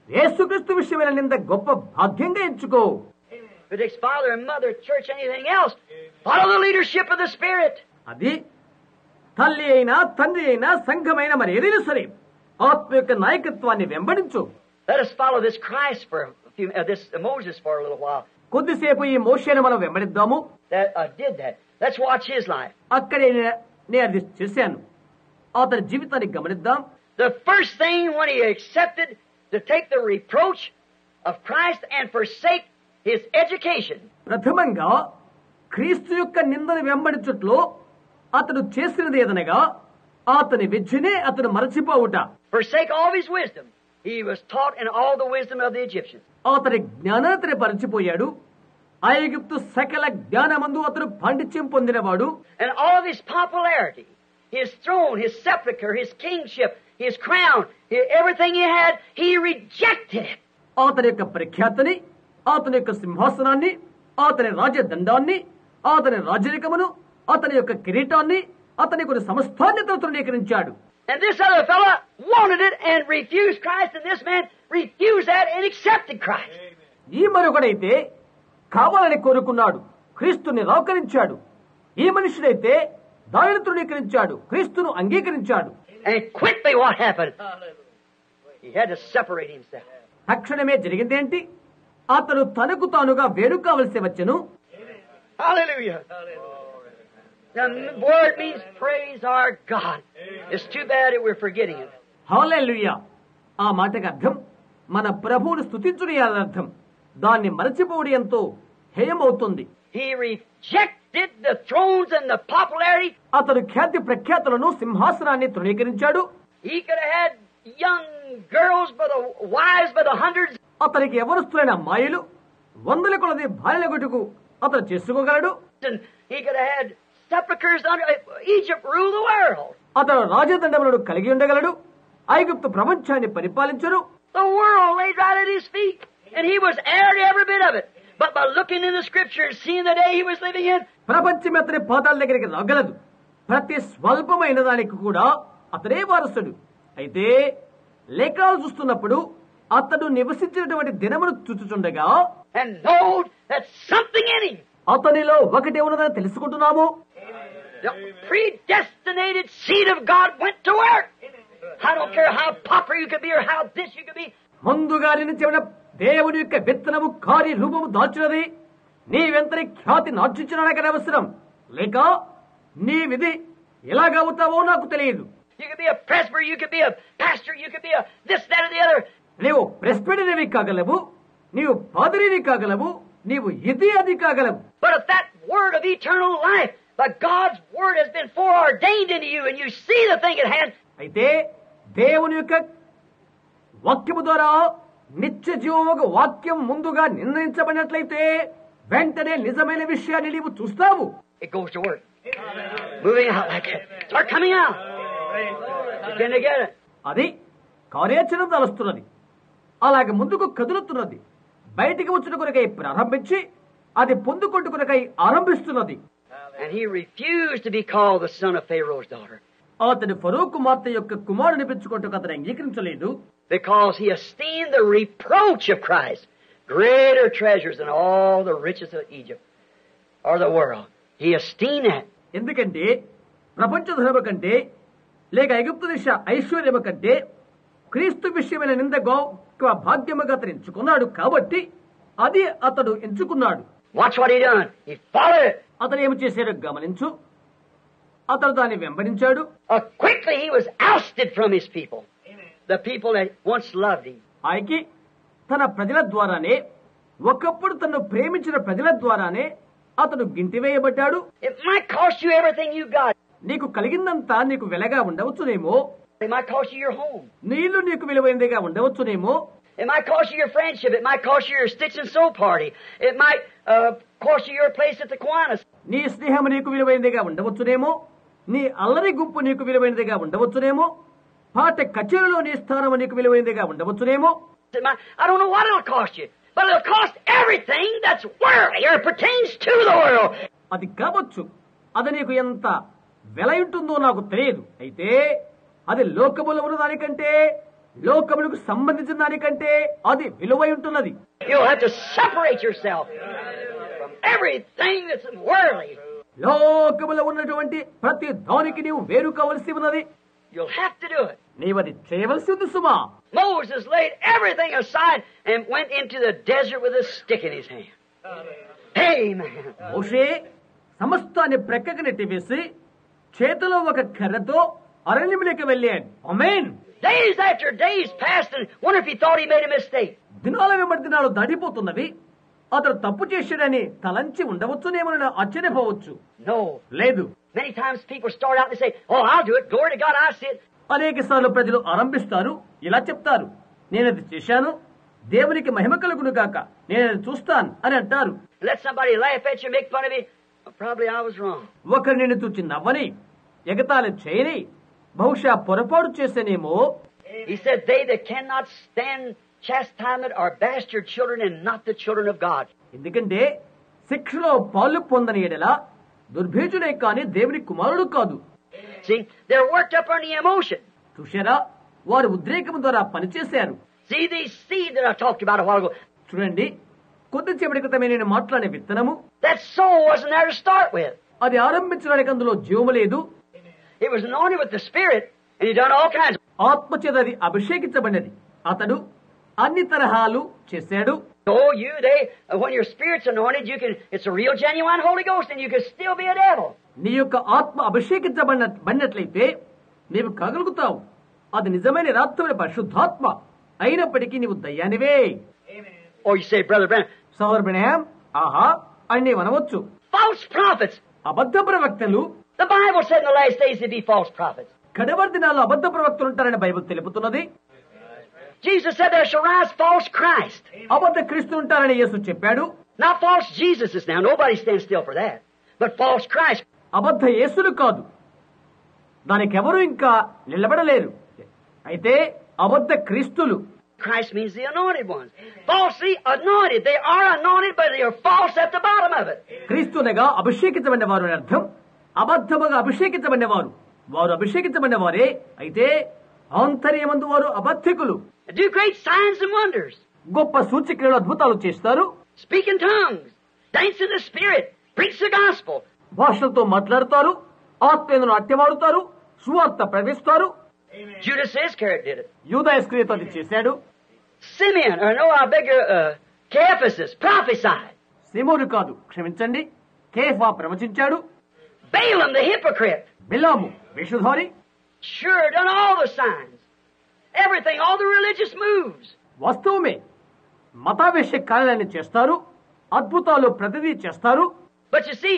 A: యేసుక్రీస్తు విషయమైన నింద గొప్ప భాగ్యంగా ఎంచుకో.
B: If it takes father and mother, church, anything else, follow the leadership of the Spirit.
A: అది తల్లి అయినా తండ్రి అయినా సంఘమైన మరి ఏదైనా సరే ఆత్మ యొక్క నాయకత్వాన్ని వెంబడించు.
B: Let us follow this Christ for a few, this Moses for a little while.
A: కొద్దిసేపు ఈ మోషేను మనం వెంబడిద్దాము.
B: That did that. Let's watch his life.
A: అక్కడే నేను అది చేశాను. అతని జీవితాన్ని గమనిద్దాం.
B: The first thing when he accepted to take the reproach of Christ and forsake his education.
A: ప్రథమంగా క్రీస్తు యొక్క నిందను వెంబడించుట్లో అతడు చేసినది ఏదనగా అతని విద్యనే అతను మరచిపోవుట.
B: Forsake all his wisdom. He was taught in all the wisdom of the Egyptians.
A: అతని జ్ఞానాన్ని పరిచిపోయాడు. ఐగుప్తు సకల జ్ఞానమందు అతడు పాండిత్యం పొందినవాడు.
B: And all of his popularity, his throne, his sepulchre, his kingship, his crown, everything he had, he rejected it.
A: అతని యొక్క ప్రఖ్యాతిని, అతని యొక్క సింహాసనాన్ని, అతని రాజదండాన్ని, అతని రాజరికమును, అతని యొక్క కిరీటాన్ని, అతని కొన్ని సమస్తాన్ని అతను తృణీకరించాడు.
B: And this other fella wanted it and refused Christ, and this man refused that and accepted Christ.
A: ఈ మరొకడైతే కావాలని కోరుకున్నాడు, క్రీస్తుని నిరాకరించాడు. ఈ మనుషుడైతే దానిని తృణీకరించాడు, క్రీస్తును అంగీకరించాడు.
B: And quickly what happened? He had to separate himself.
A: తక్షణమే జరిగిందేంటి? అతను తనకు తానుగా వేరు కావలసి వచ్చెను.
B: Hallelujah. The word means praise our God. It's too bad that we're forgetting it.
A: హల్లెలూయా. ఆ మాటకు అర్థం మన ప్రభువును స్తుతించుడి అని అర్థం. దాన్ని మరచిపోవడం ఎంతో హేయమవుతుంది.
B: He rejected the thrones and the popularity.
A: అతడు ఖ్యాతి ప్రఖ్యాతులను, సింహాసనాన్ని తృణీకరించాడు.
B: He could have had young girls by the wives by the hundreds.
A: అతనికి ఎవరుస్తులైన అమ్మాయిలు, వందల కొలది భార్యల గుటుకు అతను చేసుకోగలడు.
B: And he could have had sepulchres under Egypt rule the world.
A: అతను రాజదండములను కలిగి ఉండగలడు. ఐగుప్తు ప్రపంచాన్ని పరిపాలించరు.
B: The world laid right at his feet, and he was heir to every bit of it. But by looking in the Scripture and seeing the day he was living in,
A: ప్రపంచం అతని పాదాల దగ్గరికి రాగలదు. ప్రతి స్వల్పమైన దానికి కూడా అతడే వారసుడు. అయితే లేఖనాలు చూస్తున్నప్పుడు అతడు నివసించినటువంటి దినమును చూచుచుండగా
B: and know that something in him,
A: అతనిలో ఒకటి ఉన్నదని తెలుసుకుంటున్నాము.
B: the predestinated seed of God went to work. I don't care how popular you could be or how this you could be.
A: ముందుగా నిర్ణయించిన దేవుని యొక్క విత్తనము కార్య రూపము దాల్చినది. నీవెంతని ఖ్యాతి నార్చించడానికి అవసరం లేక నీ విధి ఎలాగవుతావో నాకు తెలియదు.
B: You could be a presbyter, you could be a pastor, you could be a this, that, or the other.
A: నీవు ప్రెస్బిటరీవి కాగలవు, నీవు పాదరీవి కాగలవు, నీవు ఇది అది కాగలవు.
B: But if that word of eternal life, but God's word has been foreordained into you and you see the thing it has.
A: అయితే దేవుని యొక్క వాక్యము ద్వారా నిత్య జీవము వాక్యం ముందుగా నిర్ణయించబడినట్లయితే వెంటనే నిజమైన విషయాన్ని నీవు చూస్తావు.
B: It goes to work. Moving out like that. Start coming out. Begin to get it.
A: అది కార్యాచరణ తలుస్తున్నది, అలాగే ముందుకు కదులుతున్నది, బయటికి వచ్చిన కొరకై ప్రారంభించి అది పొందుకొట్టు కొరకై ఆరంభిస్తున్నది.
B: And he refused to be called the son of Pharaoh's daughter.
A: అతడు ఫరో కుమార్తె యొక్క కుమారుని పెంచుకుంటూ అతను అంగీకరించలేదు.
B: Because he esteemed the reproach of Christ greater treasures than all the riches of Egypt or the world. He esteemed that.
A: ఎందుకంటే ప్రపంచ ధనము కంటే లేక ఐగుప్తు దేశ ఐశ్వర్యము కంటే క్రీస్తు విషయమైన నింద గొప్ప భాగ్యముగా అతను ఎంచుకున్నాడు. కాబట్టి అది అతడు ఎంచుకున్నాడు.
B: Watch what he done. He followed it.
A: అతను ఏమి చేశాడో గమనించు. అతను దాన్ని వెంబడించాడు.
B: Quickly he was ousted from his people. The people that once loved him.
A: ఆయనకి తన ప్రజల ద్వారానే, ఒకప్పుడు తను ప్రేమించిన ప్రజల ద్వారానే అతను గింటివేయబడ్డాడు.
B: It might cost you everything you got.
A: నీకు కలిగిందంతా నీకు వెలగా ఉండవచ్చునేమో.
B: It might cost you your home.
A: నీళ్లు నీకు విలువైనదిగా ఉండవచ్చునేమో.
B: It might cost you your friendship. It might cost you your stitch and sew party. It might cost you your place at the Kiwanis.
A: నీ స్నేహం నీకు విలువైనదిగా ఉండవచ్చునేమో. నీ అల్లరి గుంపు నీకు విలువైనదిగా ఉండవచ్చునేమో. పాట కచేరీలో నీ స్థానం నీకు విలువైనదిగా ఉండవచ్చునేమో.
B: I don't know what it'll cost you, but it'll cost everything that's worldly or pertains to the world.
A: అది కావచ్చు. అది నీకు ఎంత వెల ఉంటుందో నాకు తెలియదు. అయితే అది లోకములో ఉన్న దానికంటే, లోకములకు సంబంధించిన దానికంటే అది విలువై ఉంటున్నది.
B: You'll have to separate yourself from everything that's worldly.
A: లోకములో ఉన్నటువంటి ప్రతి దానికి నీవు వేరు కావలసి ఉన్నది.
B: You'll have to do it.
A: నీవది చేయవలసి ఉంది సుమా.
B: Moses laid everything aside and went into the desert with a stick in his hand. Amen.
A: మోషే సమస్తాన్ని ప్రక్కకి నెట్టివేసి చేతిలో ఒక కర్రతో అరణ్యములోకి వెళ్ళాడు. ఆమేన్.
B: Days after days passed, and wonder if he thought he made a mistake.
A: దినాల వెంబడి దినాలు దాటిపోతున్నవి. అతడు తప్పు చేశాడని తలంచి ఉండవచ్చునేమో ఆశ్చర్యపోవచ్చు.
B: No.
A: లేదు.
B: Many times people start out and say, "Oh, I'll do it. Glory to God, I see it."
A: అనేక సార్లు ప్రజలు ఆరంభిస్తారు, ఇలా చెప్తారు, నేనది చేశాను, దేవునికి మహిమ కలుగును గాక, నేనది చూస్తాను అని అంటారు.
B: Let somebody laugh at you, make fun of you. Probably I was wrong.
A: ఒకరు నిన్ను చూచి నవ్వని, ఎగతాళి చేయని, బహుశా పొరపాటు చేసేనేమో.
B: He said, "They that cannot stand chastisement are bastard children and not the children of God."
A: ఎందుకంటే శిక్షలో పాలు పొందని ఎడల దుర్భేజుడే కాని దేవుని కుమారుడు కాదు.
B: See, they're worked up on the emotion.
A: చూశారా, వారు ఉద్రేకం ద్వారా పనిచేశారు.
B: See these seeds that I talked about a while ago.
A: చూడండి, కొద్దిసేపటి క్రితమే నేను మాట్లాడే విత్తనము,
B: That soul wasn't there to start with.
A: అది ఆరంభించడానికి అందులో జీవము లేదు.
B: It was anointed with the Spirit, and he done all kinds.
A: ఆత్మచేత అది అభిషేకించబడినది. అతడు అన్ని తరహాలు చేశాడు.
B: Oh, when your spirit's anointed, it's a real genuine Holy Ghost, and you can still be a devil.
A: నీ యొక్క ఆత్మ అభిషేకించబడినట్లయితే నీవు కాగలుగుతావు. అది నిజమైన యథార్థమైన పరిశుద్ధాత్మ అయినప్పటికీ నీవు దయ్యానివే.
B: Or you say, Brother Branham,
A: సోదరు బ్రహ్మ, ఆహా అని నీవు అనవచ్చు.
B: false prophets.
A: అబద్ధ ప్రవక్తలు.
B: The Bible said in the last days there'd be false prophets.
A: కడవరి దినాల్లో అబద్ధ ప్రవక్తలు ఉంటారని Bible తెలుపుతున్నది.
B: Jesus said there shall rise false Christ.
A: అబద్ధ క్రీస్తు ఉంటారని యేసు చెప్పాడు.
B: Not false Jesuses now. Nobody stands still for that. But false Christ.
A: అబద్ధ యేసులు కాదు, దానికెవరూ ఇంకా నిలబడలేరు. అయితే అబద్ధ క్రీస్తులు.
B: Christ means the anointed ones. Falsely anointed. They are anointed, but they are false at the bottom of it.
A: క్రీస్తునగా అభిషేకించబడిన వారు అని అర్థం. అబద్ధముగా అభిషేకించబడిన వారు, వారు అభిషేకించబడిన వారే అయితే ఆంతర్యమందు వారు అబద్ధికులు.
B: Do great signs and wonders.
A: గొప్ప సూచక్రియలు అద్భుతాలు చేస్తారు,
B: Speak in tongues. Dance in the Spirit. Preach the gospel.
A: భాషలతో మాట్లాడతారు, ఆత్మీయులను అట్టెవాడుతారు, సువార్త ప్రవేశిస్తారు.
B: Judas Iscariot did it.
A: యూదా ఇస్కరియోతు అది చేశాడు.
B: Simeon, or no, I beg your, Caiaphas prophesied.
A: సిమోను కాదు, క్షమించండి, కేఫా ప్రవచించాడు.
B: Balaam the hypocrite.
A: Balaam వేషధారి
B: Sure done all the signs. Everything, all the religious moves.
A: వాస్తవమే, మతావేశ కార్యాలన్నీ చేస్తారు, అద్భుతాలు ప్రతిదీ చేస్తారు.
B: But you see,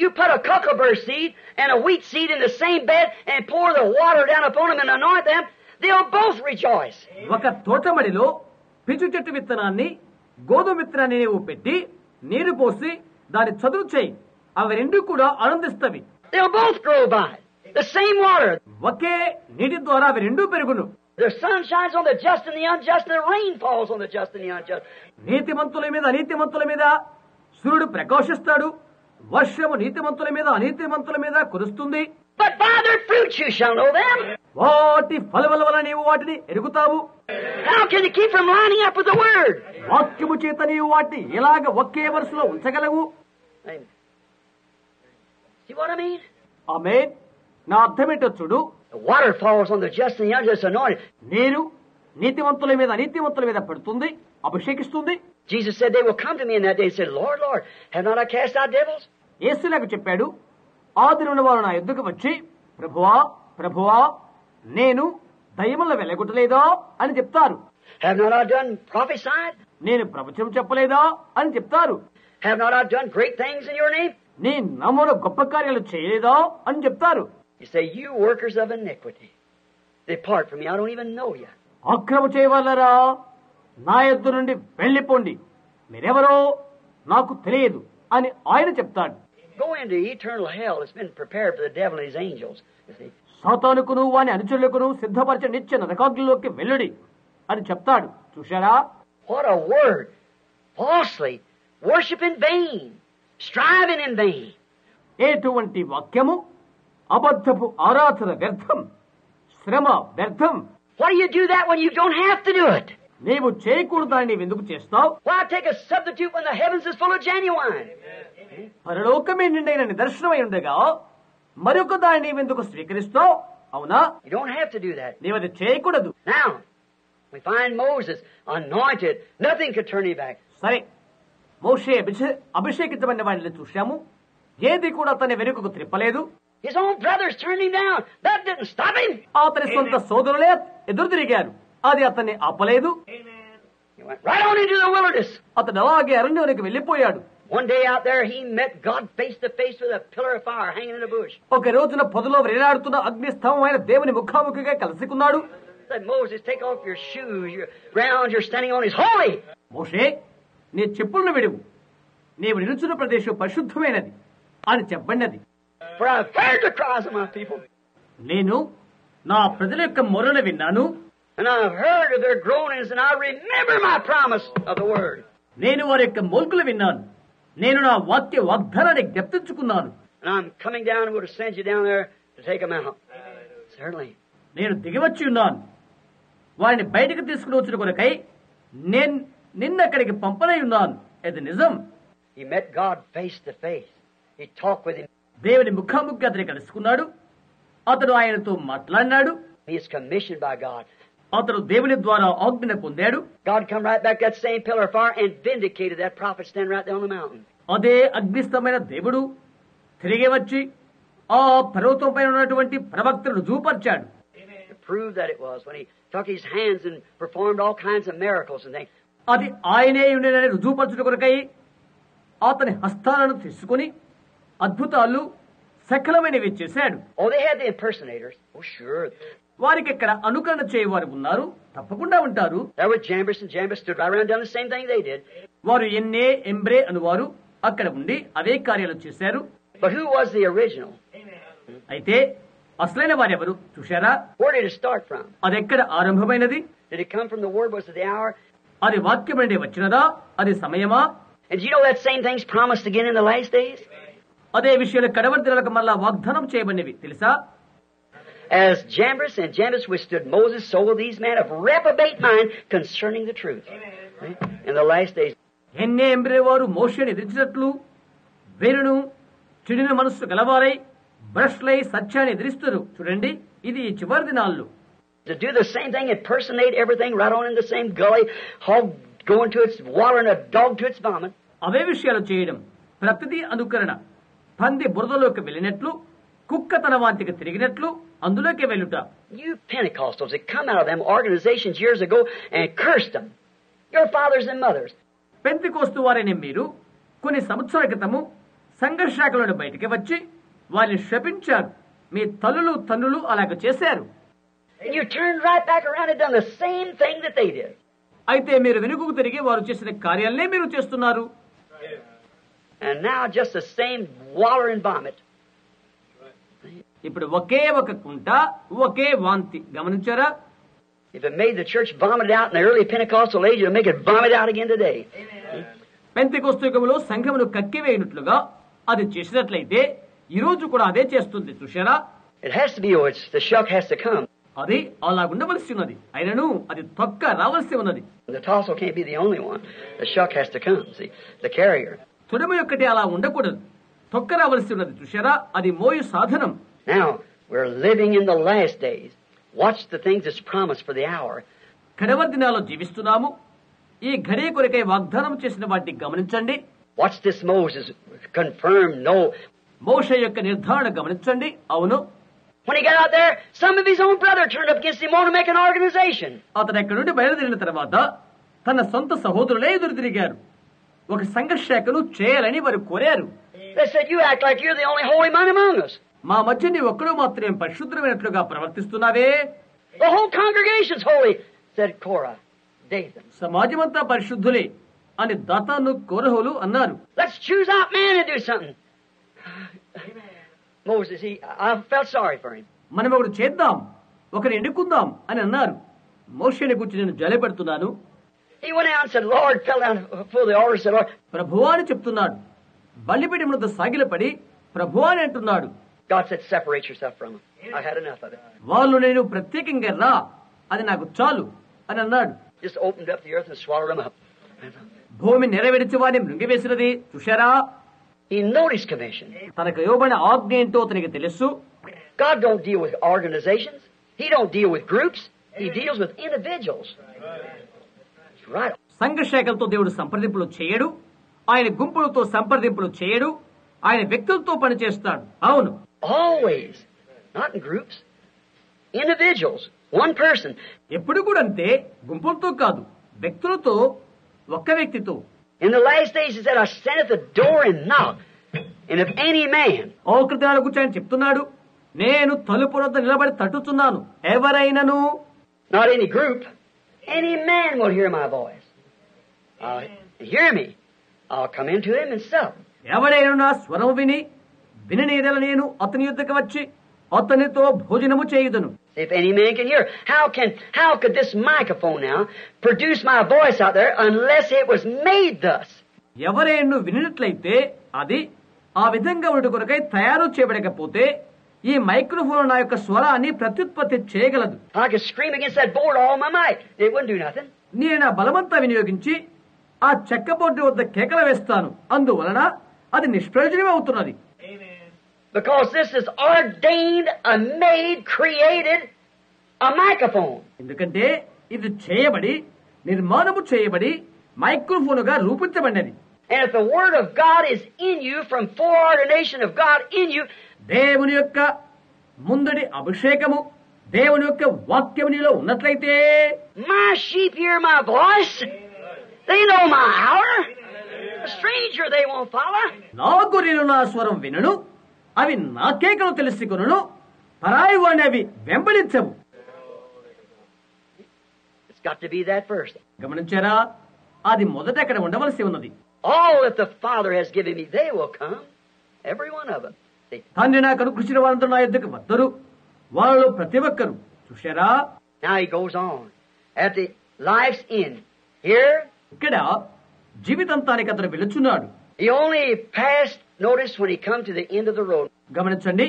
B: you put a cucumber seed and a wheat seed in the same bed and pour the water down upon them and anoint them, they'll both rejoice.
A: ఒక తోటమడిలో పిచ్చు చెట్టు విత్తనాన్ని గోధుమ విత్తనాన్ని నీవు పెట్టి నీరు పోసి దాన్ని చదువు చేయి, అవి రెండు కూడా ఆనందిస్తవి.
B: They'll both grow by it. The same water.
A: ఒకే నీటి ద్వారా అవి రెండూ పెరుగును.
B: The sun shines on the just and the unjust, and the rain falls on the just and the unjust.
A: నీతిమంతుల మీద అనీతిమంతుల మీద సూర్యుడు ప్రకాశిస్తాడు, వర్షము నీతిమంతుల మీద అనీతిమంతుల మీద కురుస్తుంది.
B: But by their fruits you shall know them.
A: వాటి ఫలముల వలన నీవు వాటిని ఎరుగుతావు.
B: How can you keep from lining up with the word?
A: వాక్యము చేత నీవు వాటిని ఎలాగ ఒకే వరుసలో ఉంచగలవు?
B: See what I mean?
A: ఆమేన్. నా అర్థమేంటో చూడు.
B: The water falls on the just and the unjust anointed.
A: నీరు నీతిమంతుల మీద అనీతిమంతుల మీద పడుతుంది, అభిషేకిస్తుంది.
B: Jesus said they will come to me in that day and say, Lord, Lord, have not I cast out devils?
A: యేసులకు చెప్పాడు, ఆదిరున్న వారు నా ఎద్దుకు వచ్చి ప్రభువా ప్రభువా నేను దయ్యములను వెళ్ళగొట్టలేదా అని చెప్తారు.
B: Have not I done prophesied?
A: నేను ప్రవచనం చెప్పలేదా అని చెప్తారు.
B: Have not I done great things in your name?
A: నీ నామములో గొప్ప కార్యాలు చేయలేదా అని చెప్తారు.
B: You say, you workers of iniquity, depart from me, I don't even know you.
A: అక్రమ చేయవాళ్ళరా, నా యొద్ద నుండి వెళ్ళిపోండి, మీరెవరో నాకు తెలియదు అని ఆయన చెప్తాడు.
B: Go into eternal hell. It's been prepared for the devil and his angels. You see?
A: సాతానుకును వాని అనుచరులకును సిద్ధపరిచే నిత్య నరకాగ్నిలోకి వెళ్ళుడి అని చెప్తాడు. చూశారా?
B: What a word! Falsely, worship in vain, striving in vain.
A: ఎటువంటి వాక్యము! అబద్ధపు ఆరాధన వ్యర్థం, శ్రమ వ్యర్థం.
B: Why do you do that when you don't have to do it?
A: నీవు చేయకూడదని నీవెందుకు చేస్తావు?
B: Why take a substitute when the heavens is full of genuine?
A: పరలోకమే నిండైన నిదర్శనమై ఉండగా మరొక దాన్ని నీవెందుకు స్వీకరిస్తావు? అవునా?
B: You don't have to do that.
A: నీవది చేయకూడదు.
B: Now, we find Moses anointed. Nothing could turn him back.
A: సరే, మోషే అభిషేకించబడిన వాడిని చూశాము, ఏది కూడా అతని వెనుకకు త్రిప్పలేదు.
B: His own brothers turned him down. That didn't stop him.
A: అతని సొంత సోదరులే ఎదురు తిరిగారు, అది అతన్ని ఆపలేదు.
B: He went right on into the wilderness.
A: అతడు అలాగే అరణ్యానికి వెళ్లిపోయాడు.
B: One day out there, he met God face to face with a pillar of fire hanging in a bush.
A: ఒక రోజున పొదలో వేలాడుతున్న అగ్నిస్తంభమైన దేవుని ముఖాముఖిగా కలుసుకున్నాడు.
B: Said, Moses, take off your shoes. Your ground you're standing on is holy.
A: మోషే, నీ చెప్పులను విడువు, నీవు నిలుచున్న ప్రదేశం పరిశుద్ధమైనది అని చెప్పబడినది.
B: For I've heard the cries of my people.
A: నేను నా ప్రజల యొక్క మొరను విన్నాను,
B: And I've heard of their groanings, and I remember my promise of the word.
A: నేను వారి యొక్క మోల్కులు విన్నాను, నేను నా వాక్య వాగ్దానాన్ని జ్ఞప్తించుకున్నాను.
B: And I'm coming down and going to send you down there to take them out. Certainly.
A: నేను దిగివచ్చి ఉన్నాను, వారిని బయటకు తీసుకుని వచ్చిన కొరకై నేను నిన్నక్కడికి పంపనై ఉన్నాను. ఇది నిజం.
B: He met God face to face. He talked with him.
A: దేవుని ముఖాముఖి అతని కలుసుకున్నాడు, అతడు ఆయనతో మాట్లాడినాడు.
B: He is commissioned by God.
A: అతడు దేవుని ద్వారా ఆజ్ఞ పొందాడు.
B: God come right back that same pillar of fire and vindicated that prophet standing right there on the mountain.
A: అదే అగ్నిస్తమైన దేవుడు తిరిగి వచ్చి ఆ పర్వతం పైన ఉన్నటువంటి ప్రవక్తను రుజువుపరిచాడు.
B: To prove that it was when he took his hands and performed all kinds of miracles and things.
A: అది ఆయనే ఉండేనని రుజువుపరచుట కొరకై అతని హస్తాలను తీసుకుని అద్భుతాలు సకలమైనవి చేశాడు.
B: Oh, they had the impersonators. Oh, sure.
A: వారికి ఇక్కడ అనుకరణ చేయవారు ఉన్నారు, తప్పకుండా ఉంటారు.
B: There were Jambres and Jambres stood right around doing the same thing they did.
A: వారు ఎన్నే ఎంబ్రే అనువారు అక్కడ ఉండి అవే కార్యాలు చేశారు.
B: But who was the original?
A: అయితే అసలైన వారెవరు చూశారా?
B: Where did it start from?
A: అది ఎక్కడ ఆరంభమైనది?
B: Did it come from the word? Was it the hour?
A: అది వాక్యం నుండి వచ్చినదా? అది సమయమా?
B: And do you know that same thing's promised again in the last days?
A: అదే విషయాలు కడవరి దినాలకు మళ్ళా వాగ్దానం చేయబడినవి తెలుసా?
B: As Jambres and Jambres withstood Moses, so will these men of reprobate mind concerning the truth. In the last days.
A: ఎన్నే ఎంబ్రే వారు మోషేని ఎదిరించినట్లు వేరును చెడిన మనస్సు గలవారై భ్రష్లై సత్యాన్ని ఎదిరిస్తారు. చూడండి, ఇది ఈ చివరి దినాల్లో.
B: To do the same thing, impersonate everything right on in the same gully, hog going to its water and a dog to its vomit.
A: అవే విషయాలు చేయడం, ప్రతిదీ అనుకరణ, పంది బురదలోకి వెళ్ళినట్లు, కుక్క తన వాంతికి తిరిగినట్లు అందులోకి వెళ్ళుట.
B: You Pentecostals that come out of them organizations years ago and cursed them, your fathers and mothers.
A: Pentecost వారైన మీరు కొన్ని సంవత్సరాల క్రితము సంఘర్షాకులను బయటికి వచ్చి వారిని శపించారు. మీ తల్లులు తండ్రులు అలాగ చేశారు.
B: And you turned right back around and done the same thing that they did.
A: అయితే మీరు వెనుకకు తిరిగి వారు చేసిన కార్యాలనే మీరు చేస్తున్నారు.
B: And now just the same water and vomit.
A: ఇప్పుడు ఒకే ఒక కుంట, ఒకే వాంతి. గమనించారా?
B: If it made the church vomit out in the early Pentecostal age, it'll make it vomit out again today.
A: Pentecost యుగములో సంఘమును కక్కివేయనట్లుగా అది చేసినట్లయితే ఈ రోజు కూడా అదే చేస్తుంది. చూశారా?
B: It has to be, or the shuck has to come.
A: అది అలా ఉండవలసి ఉన్నది. అయినను అది తొక్క రావలసి ఉన్నది.
B: The tassel can't be the only one. The shuck has to come. See, the carrier.
A: తొడమ యొక్కటి అలా ఉండకూడదు, తొక్క రావలసి ఉన్నది. చూశారా? అది మోయు సాధనం.
B: Now, we're living in the last days. Watch the things that's promised for the hour.
A: కడవరి దినాల్లో జీవిస్తున్నాము. ఈ ఘడియ కొరకై వాగ్దానం చేసిన వాటిని గమనించండి.
B: Watch this Moses confirm no.
A: మోషే యొక్క నిర్ధారణ గమనించండి. అవును,
B: When he got out there, some of his own brother turned up against him, wanted to make an organization.
A: అతను ఎక్కడి నుండి బయలుదేరిన తర్వాత తన సొంత సహోదరులే ఎదురు తిరిగారు. ఒక సంఘర్షాకను చేయాలని వారు కోరారు.
B: They said, you act like you're the only holy man among us.
A: మా మధ్య నీ ఒక్కడు మాత్రమే పరిశుద్ధమైనట్లుగా ప్రవర్తిస్తున్నావే.
B: The whole congregation's holy, said Korah, Dathan.
A: సమాజమంతా పరిశుద్ధులే అని దాతాను కోరహులు అన్నారు.
B: Let's choose out man and do something. Moses, I felt sorry for him.
A: మనం ఒకటి చేద్దాం, ఒకరిని ఎన్నుకుందాం అని అన్నారు. మోషేని గురించి నేను జలపెడుతున్నాను.
B: He went out and said, Lord, fell down before the altar and said, Lord.
A: ప్రభువా అని చెప్తున్నాడు. బలిపీఠం వద్ద సాగిలపడి ప్రభువా అని అంటున్నాడు.
B: God said, separate yourself from him. I had enough of it.
A: వాళ్ళు నేను ప్రత్యేకంగా రా, అది నాకు చాలు అని అన్నాడు.
B: Just opened up the earth and swallowed him up.
A: భూమి నెరవేర్చి వారిని మృంగివేసినది. చూశారా?
B: He knowed his commission.
A: తనకు ఇవ్వబడిన ఆజ్ఞ ఏంటో అతనికి తెలుసు.
B: God don't deal with organizations. He don't deal with groups. He deals with individuals. That's right.
A: సంఘశాఖలతో దేవుడు సంప్రదింపులు చేయడు. ఆయన గుంపులతో సంప్రదింపులు చేయడు. ఆయన వ్యక్తులతో పనిచేస్తాడు. అవును,
B: Always. Not in groups. Individuals. One person.
A: ఎప్పుడు కూడా అంతే. గుంపులతో కాదు, వ్యక్తులతో, ఒక్క వ్యక్తితో.
B: In the last days, he said, I stand at the door and knock. And if any man.
A: అవకృతాల గురించి ఆయన చెప్తున్నాడు. నేను తలుపు వద్ద నిలబడి తట్టుతున్నాను. ఎవరైనను,
B: Not any group. Any man will hear my voice. Hear me. I'll come into him and sup.
A: ఎవరైనా నా స్వరం విని ఎడల నేను అతని యుద్ధకు వచ్చి అతనితో భోజనము చేయుదును.
B: If any man can hear, how could this microphone now produce my voice out there unless it was made thus?
A: ఎవరైనా వినినట్లయితే అది ఆ విధంగా ఉండు కొరకై తయారు చేయబడకపోతే ఈ మైక్రోఫోన్ నా యొక్క స్వరాన్ని ప్రత్యుత్పత్తి చేయగలదు.
B: I could scream against that board all my might. It wouldn't do nothing.
A: నేను నా బలమంతా వినియోగించి ఆ చెక్క బోర్డు వద్ద కేకలు వేస్తాను. అందువలన అది నిష్ప్రయోజనమే అవుతున్నది.
B: Because this is ordained, made, created a microphone.
A: ఎందుకంటే ఇది చేయబడి, నిర్మాణము చేయబడి మైక్రోఫోనుగా రూపించబడినది.
B: And if the word of God is in you, from foreordination of God in you,
A: దేవుని యొక్క ముందడి అభిషేకము, దేవుని యొక్క వాక్యము నీలో ఉన్నట్లయితే,
B: my sheep hear my voice. They know my hour. A stranger they won't follow.
A: నా గొర్రెలు నా స్వరం వినును, అవి నా కేకలు తెలుసుకొనును, పరాయి వాడిని అవి వెంబడించవు.
B: It's got to be that first.
A: గమనించారా? అది మొదట అక్కడ ఉండవలసి ఉన్నది.
B: All that the Father has given me, they will come. Every one of them.
A: తండ్రి నాకు అనుకృష్ణ వారంతో నా యుద్ధకు వద్దరు, వాళ్ళలో ప్రతి ఒక్కరు. చూశారా?
B: Now he goes on. At the life's end. Here.
A: ఇక్కడ జీవితాంతానికి అతను వెళుచున్నాడు.
B: He only passed notice when he come to the end of the road.
A: గమనించండి,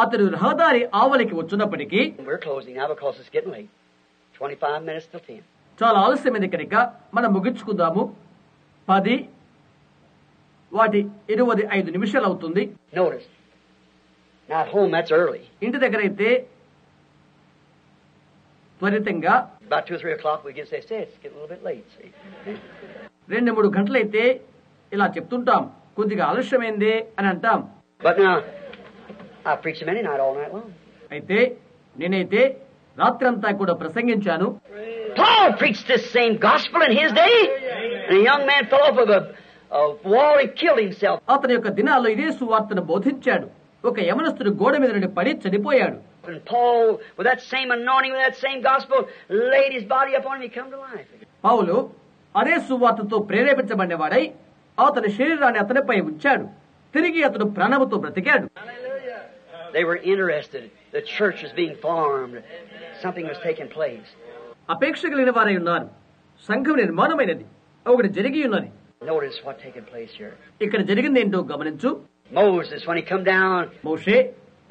A: అతడు రహదారి ఆవలికి వచ్చినప్పటికీ
B: We're closing now because it's getting late. 25 minutes till 10.
A: చాలా ఆలస్యమైంది కనుక మనం ముగించుకుందాము. 10:25 నిమిషాలు అవుతుంది.
B: Notice. Now at home, that's early.
A: ఇంటి దగ్గర అయితే త్వరితంగా
B: About 2 or 3 o'clock, we get say, it's getting a little bit late. See?
A: 2-3 గంటలైతే ఇలా చెప్తుంటాం, కొద్దిగా ఆలస్యమైంది అని అంటాం.
B: But now, I preach them any night, all night long.
A: అయితే నేనైతే రాత్రంతా కూడా ప్రసంగించాను.
B: Paul preached this same gospel in his day, and a young man fell off of a wall and killed himself.
A: అతని యొక్క దినాల్లో ఇదే సువార్తను బోధించాడు. ఒక యవనస్తుడు గోడ మీద నుండి పడి చనిపోయాడు.
B: And Paul, with that same anointing, with that same gospel, laid his body upon him, he come to life.
A: పౌలు అదే సువార్తతో ప్రేరేపించబడినవాడై అతని శరీరాన్ని అతనిపై ఉంచాడు. తిరిగి అతడు ప్రాణముతో బ్రతికాడు.
B: They were interested. The church was being formed. Something was taking place.
A: అపేక్ష కలిగిన వారై ఉన్నారు. సంఘం నిర్మాణమైనది, ఒకటి జరిగి ఉన్నది.
B: Notice what taking place here.
A: ఇక్కడ జరిగింది ఏంటో గమనించు.
B: Moses, when he come down,
A: మోషే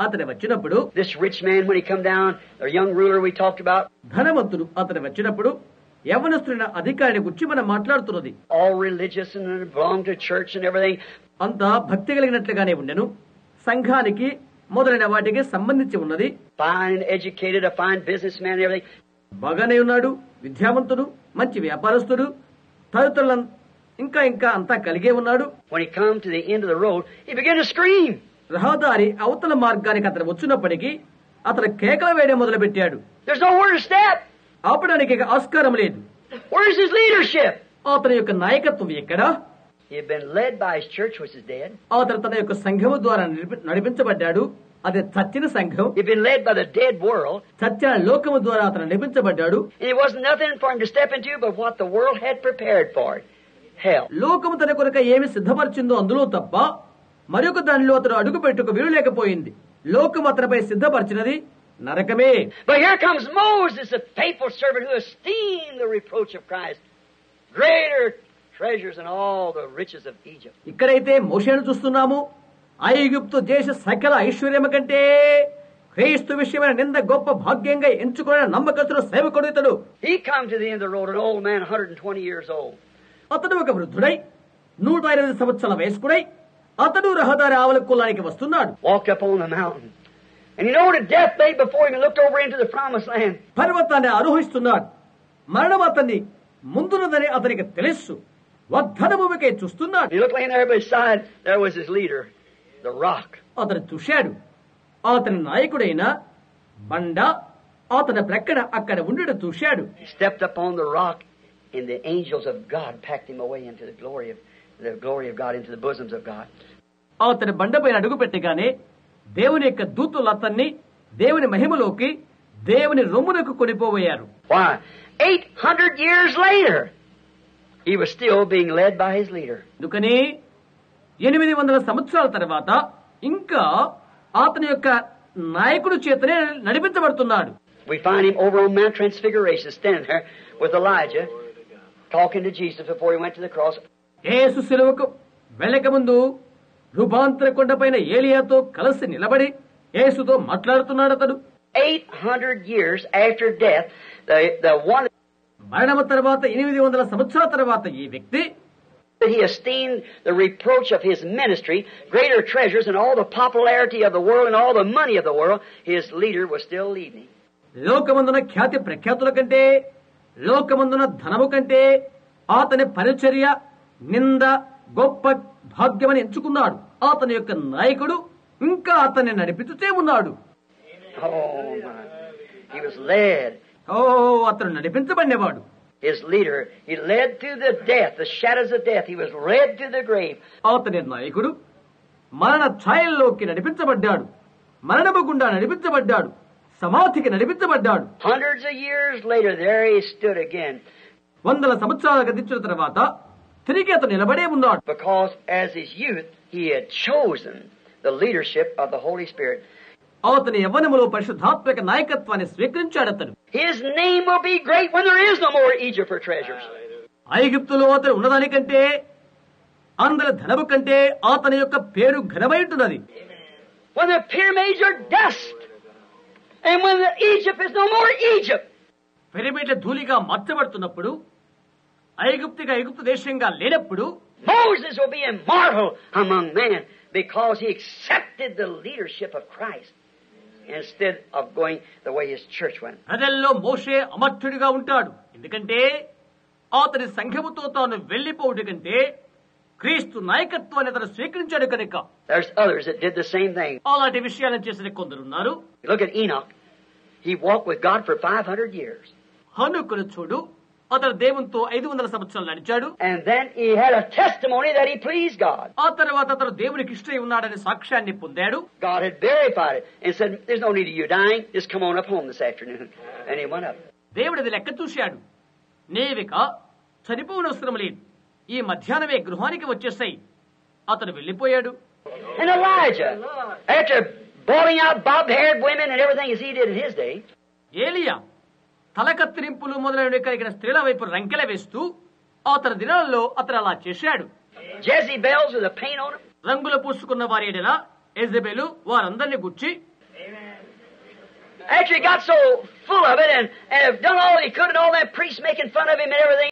A: అతని వచ్చినప్పుడు,
B: this rich man, when he come down, the young ruler we talked about,
A: ధనవంతుడు అతని వచ్చినప్పుడు యవనస్తుడైన అధికారిని గురించి మనం మాట్లాడుతున్నది.
B: all religious and belonged to church and everything.
A: అంతా భక్తి కలిగినట్లుగానే ఉండెను, సంఘానికి మొదలైన వాటికి సంబంధించి ఉన్నది.
B: Fine and educated, a fine businessman and everything.
A: బాగానే ఉన్నాడు, విద్యావంతుడు, మంచి వ్యాపారస్తుడు, తదితరుల ఇంకా అంతా కలిగే ఉన్నాడు.
B: When he come to the end of the road, he began to scream.
A: రహదారి అవతల మార్గానికి అతను వచ్చినప్పటికీ అతను కేకలు వేయడం మొదలు పెట్టాడు.
B: There's nowhere to step.
A: ఆపడానికి ఇక ఆస్కారం లేదు.
B: Where's his leadership?
A: అతని యొక్క నాయకత్వం ఎక్కడా?
B: He had been led by his church, which is dead.
A: అతను తన యొక్క సంఘము ద్వారా నడిపించబడ్డాడు. అది చచ్చిన సంఘం.
B: He had been led by the dead world.
A: చచ్చిన లోకము ద్వారా అతను నడిపించబడ్డాడు.
B: And it wasn't nothing for him to step into but what the world had prepared for it. Hell.
A: లోకము తన కొరకు ఏమి సిద్ధపరిచిందో అందులో తప్ప మరొక దానిలో అతను అడుగు పెట్టుకు వీలు లేకపోయింది. లోకం అతనిపై సిద్ధపరిచినది నరకమే.
B: But here comes Moses, a faithful servant who esteemed the reproach of Christ greater treasures than all the riches of Egypt.
A: ఇక్కడైతే మోషేను చూస్తున్నాము. ఐగుప్తు దేశ సకల ఐశ్వర్యము కంటే క్రీస్తు విషయమైన నింద గొప్ప భాగ్యంగా ఎంచుకున్న నమ్మకస్తుడు సేవకుడు ఇతడు.
B: He come to the end of the road, an old man, 120 years old.
A: అతడు ఒక వృద్ధుడై 108 సంవత్సరాల వయస్కుడై అతడు రహదారి ఆవల కులానికి వస్తున్నాడు.
B: Walked up on the mountain. And you know that death lay before him and looked over into the promised land.
A: పర్వతాన్ని ఆరోహిస్తున్నాడు. మరణం అతన్ని ముందున్నదని అతనికి తెలుసు. వాగ్దాన భూమికై చూస్తున్నాడు.
B: He looked laying there by his side. There was his leader, the rock.
A: అతను చూశాడు. అతని నాయకుడైన బండ అతని ప్రక్కన అక్కడ ఉండడం చూశాడు.
B: He stepped up on the rock, and the angels of God packed him away into the glory of God, into the bosoms of God.
A: అతని బండపైన అడుగు పెట్టగానే దేవుని యొక్క దూతలు అతన్ని దేవుని మహిమలోకి దేవుని రొమ్మునకు కొనిపోయారు.
B: Why? 800 years later, he was still being led by his leader.
A: అందుకని 800 సంవత్సరాల తర్వాత ఇంకా అతని యొక్క నాయకుడు చేతనే నడిపించబడుతున్నాడు.
B: We find him over on Mount Transfiguration, standing there with Elijah, talking to Jesus before he went to the cross.
A: యేసు శిలువకు వెళ్ళక ముందు రూపాంతర కొండపైన ఏలియాతో కలిసి నిలబడి యేసుతో మాట్లాడుతున్నాడు అతడు.
B: 800 years after death, the one
A: మరణము తర్వాత 800 సంవత్సరాల తర్వాత ఈ వ్యక్తి
B: that he esteemed the reproach of his ministry greater treasures and all the popularity of the world and all the money of the world, his leader was still leading.
A: లోకమందున ఖ్యాతి ప్రఖ్యాతుల కంటే లోకమందున ధనము కంటే అతని పరిచర్య నింద గొప్ప భాగ్యమని ఎంచుకున్నాడు. అతని యొక్క నాయకుడు ఇంకా అతన్ని నడిపిస్తూనే ఉన్నాడు.
B: Oh my. He was led.
A: అతను నడిపించబడినవాడు.
B: His leader, he led through the death, the shadows of death. He was led to the grave.
A: అతని నాయకుడు మరణ ఛాయల్లోకి నడిపించబడ్డాడు. మరణము గుండా నడిపించబడ్డాడు. సమాధికి నడిపించబడ్డాడు.
B: Hundreds of years later, there he stood again.
A: 100 సంవత్సరాలు గతించిన తర్వాత తిరిగి అతను నిలబడే ఉన్నాడు.
B: Because as his youth, he had chosen the leadership of the Holy Spirit.
A: అతని యవ్వనములో పరిశుద్ధాత్మక నాయకత్వాన్ని స్వీకరించాడు అతను.
B: His name will be great when there is no more Egypt for treasures.
A: ఐగుప్తులో అతను ఉన్నదానికంటే అందరి ధనము కంటే అతని యొక్క పేరు ఘనమై ఉంటున్నది.
B: When the pyramids are dust, and when Egypt is no more Egypt.
A: పిరమిడ్ల ధూళిగా మార్చబడుతున్నప్పుడు, ఐగుప్తు దేశంగా లేనప్పుడు,
B: Moses will be immortal among men because he accepted the leadership of Christ instead of going the way his church went.
A: ప్రజల్లో మోషే అమర్త్యుడిగా ఉంటాడు. ఎందుకంటే అతని సంఘముతో తాను వెళ్లిపోవుట కంటే క్రీస్తు నాయకత్వాన్ని అతను స్వీకరించాడు కనుక.
B: There's others that did the same thing.
A: అలాంటి విషయాలను చేసిన కొందరున్నారు.
B: Look at Enoch. He walked with God for 500 years.
A: హనోకును చూడు, అతను దేవునితో 500 సంవత్సరాలు నడిచాడు.
B: And then he had a testimony that he pleased God.
A: ఆ తర్వాత అతను దేవునికి ఇష్టమై ఉన్నాడని సాక్ష్యాన్ని పొందాడు.
B: God had verified it and said, "There's no need of you dying. Just come on up home this afternoon." And he went up.
A: దేవుడు అది లెక్క చూశాడు. నీవిక చనిపోవనవసరం లేదు, ఈ మధ్యాహ్నమే గృహానికి వచ్చేసాయి. అతను వెళ్లిపోయాడు.
B: And Elijah, after bawling out bob-haired women and everything as he did in his day,
A: ఏలియా తల కత్తిరింపులు మొదలైనవి కలిగిన స్త్రీల వైపు రంకెల వేస్తూ అతని దినాల్లో అతను అలా చేశాడు.
B: Jezebels with a paint on them.
A: రంగులు పూసుకున్న వారి ఎడల యెజబెలు వారందరినీ గుచ్చి,
B: After he got so full of it and have done all he could and all that priests making fun of him and everything,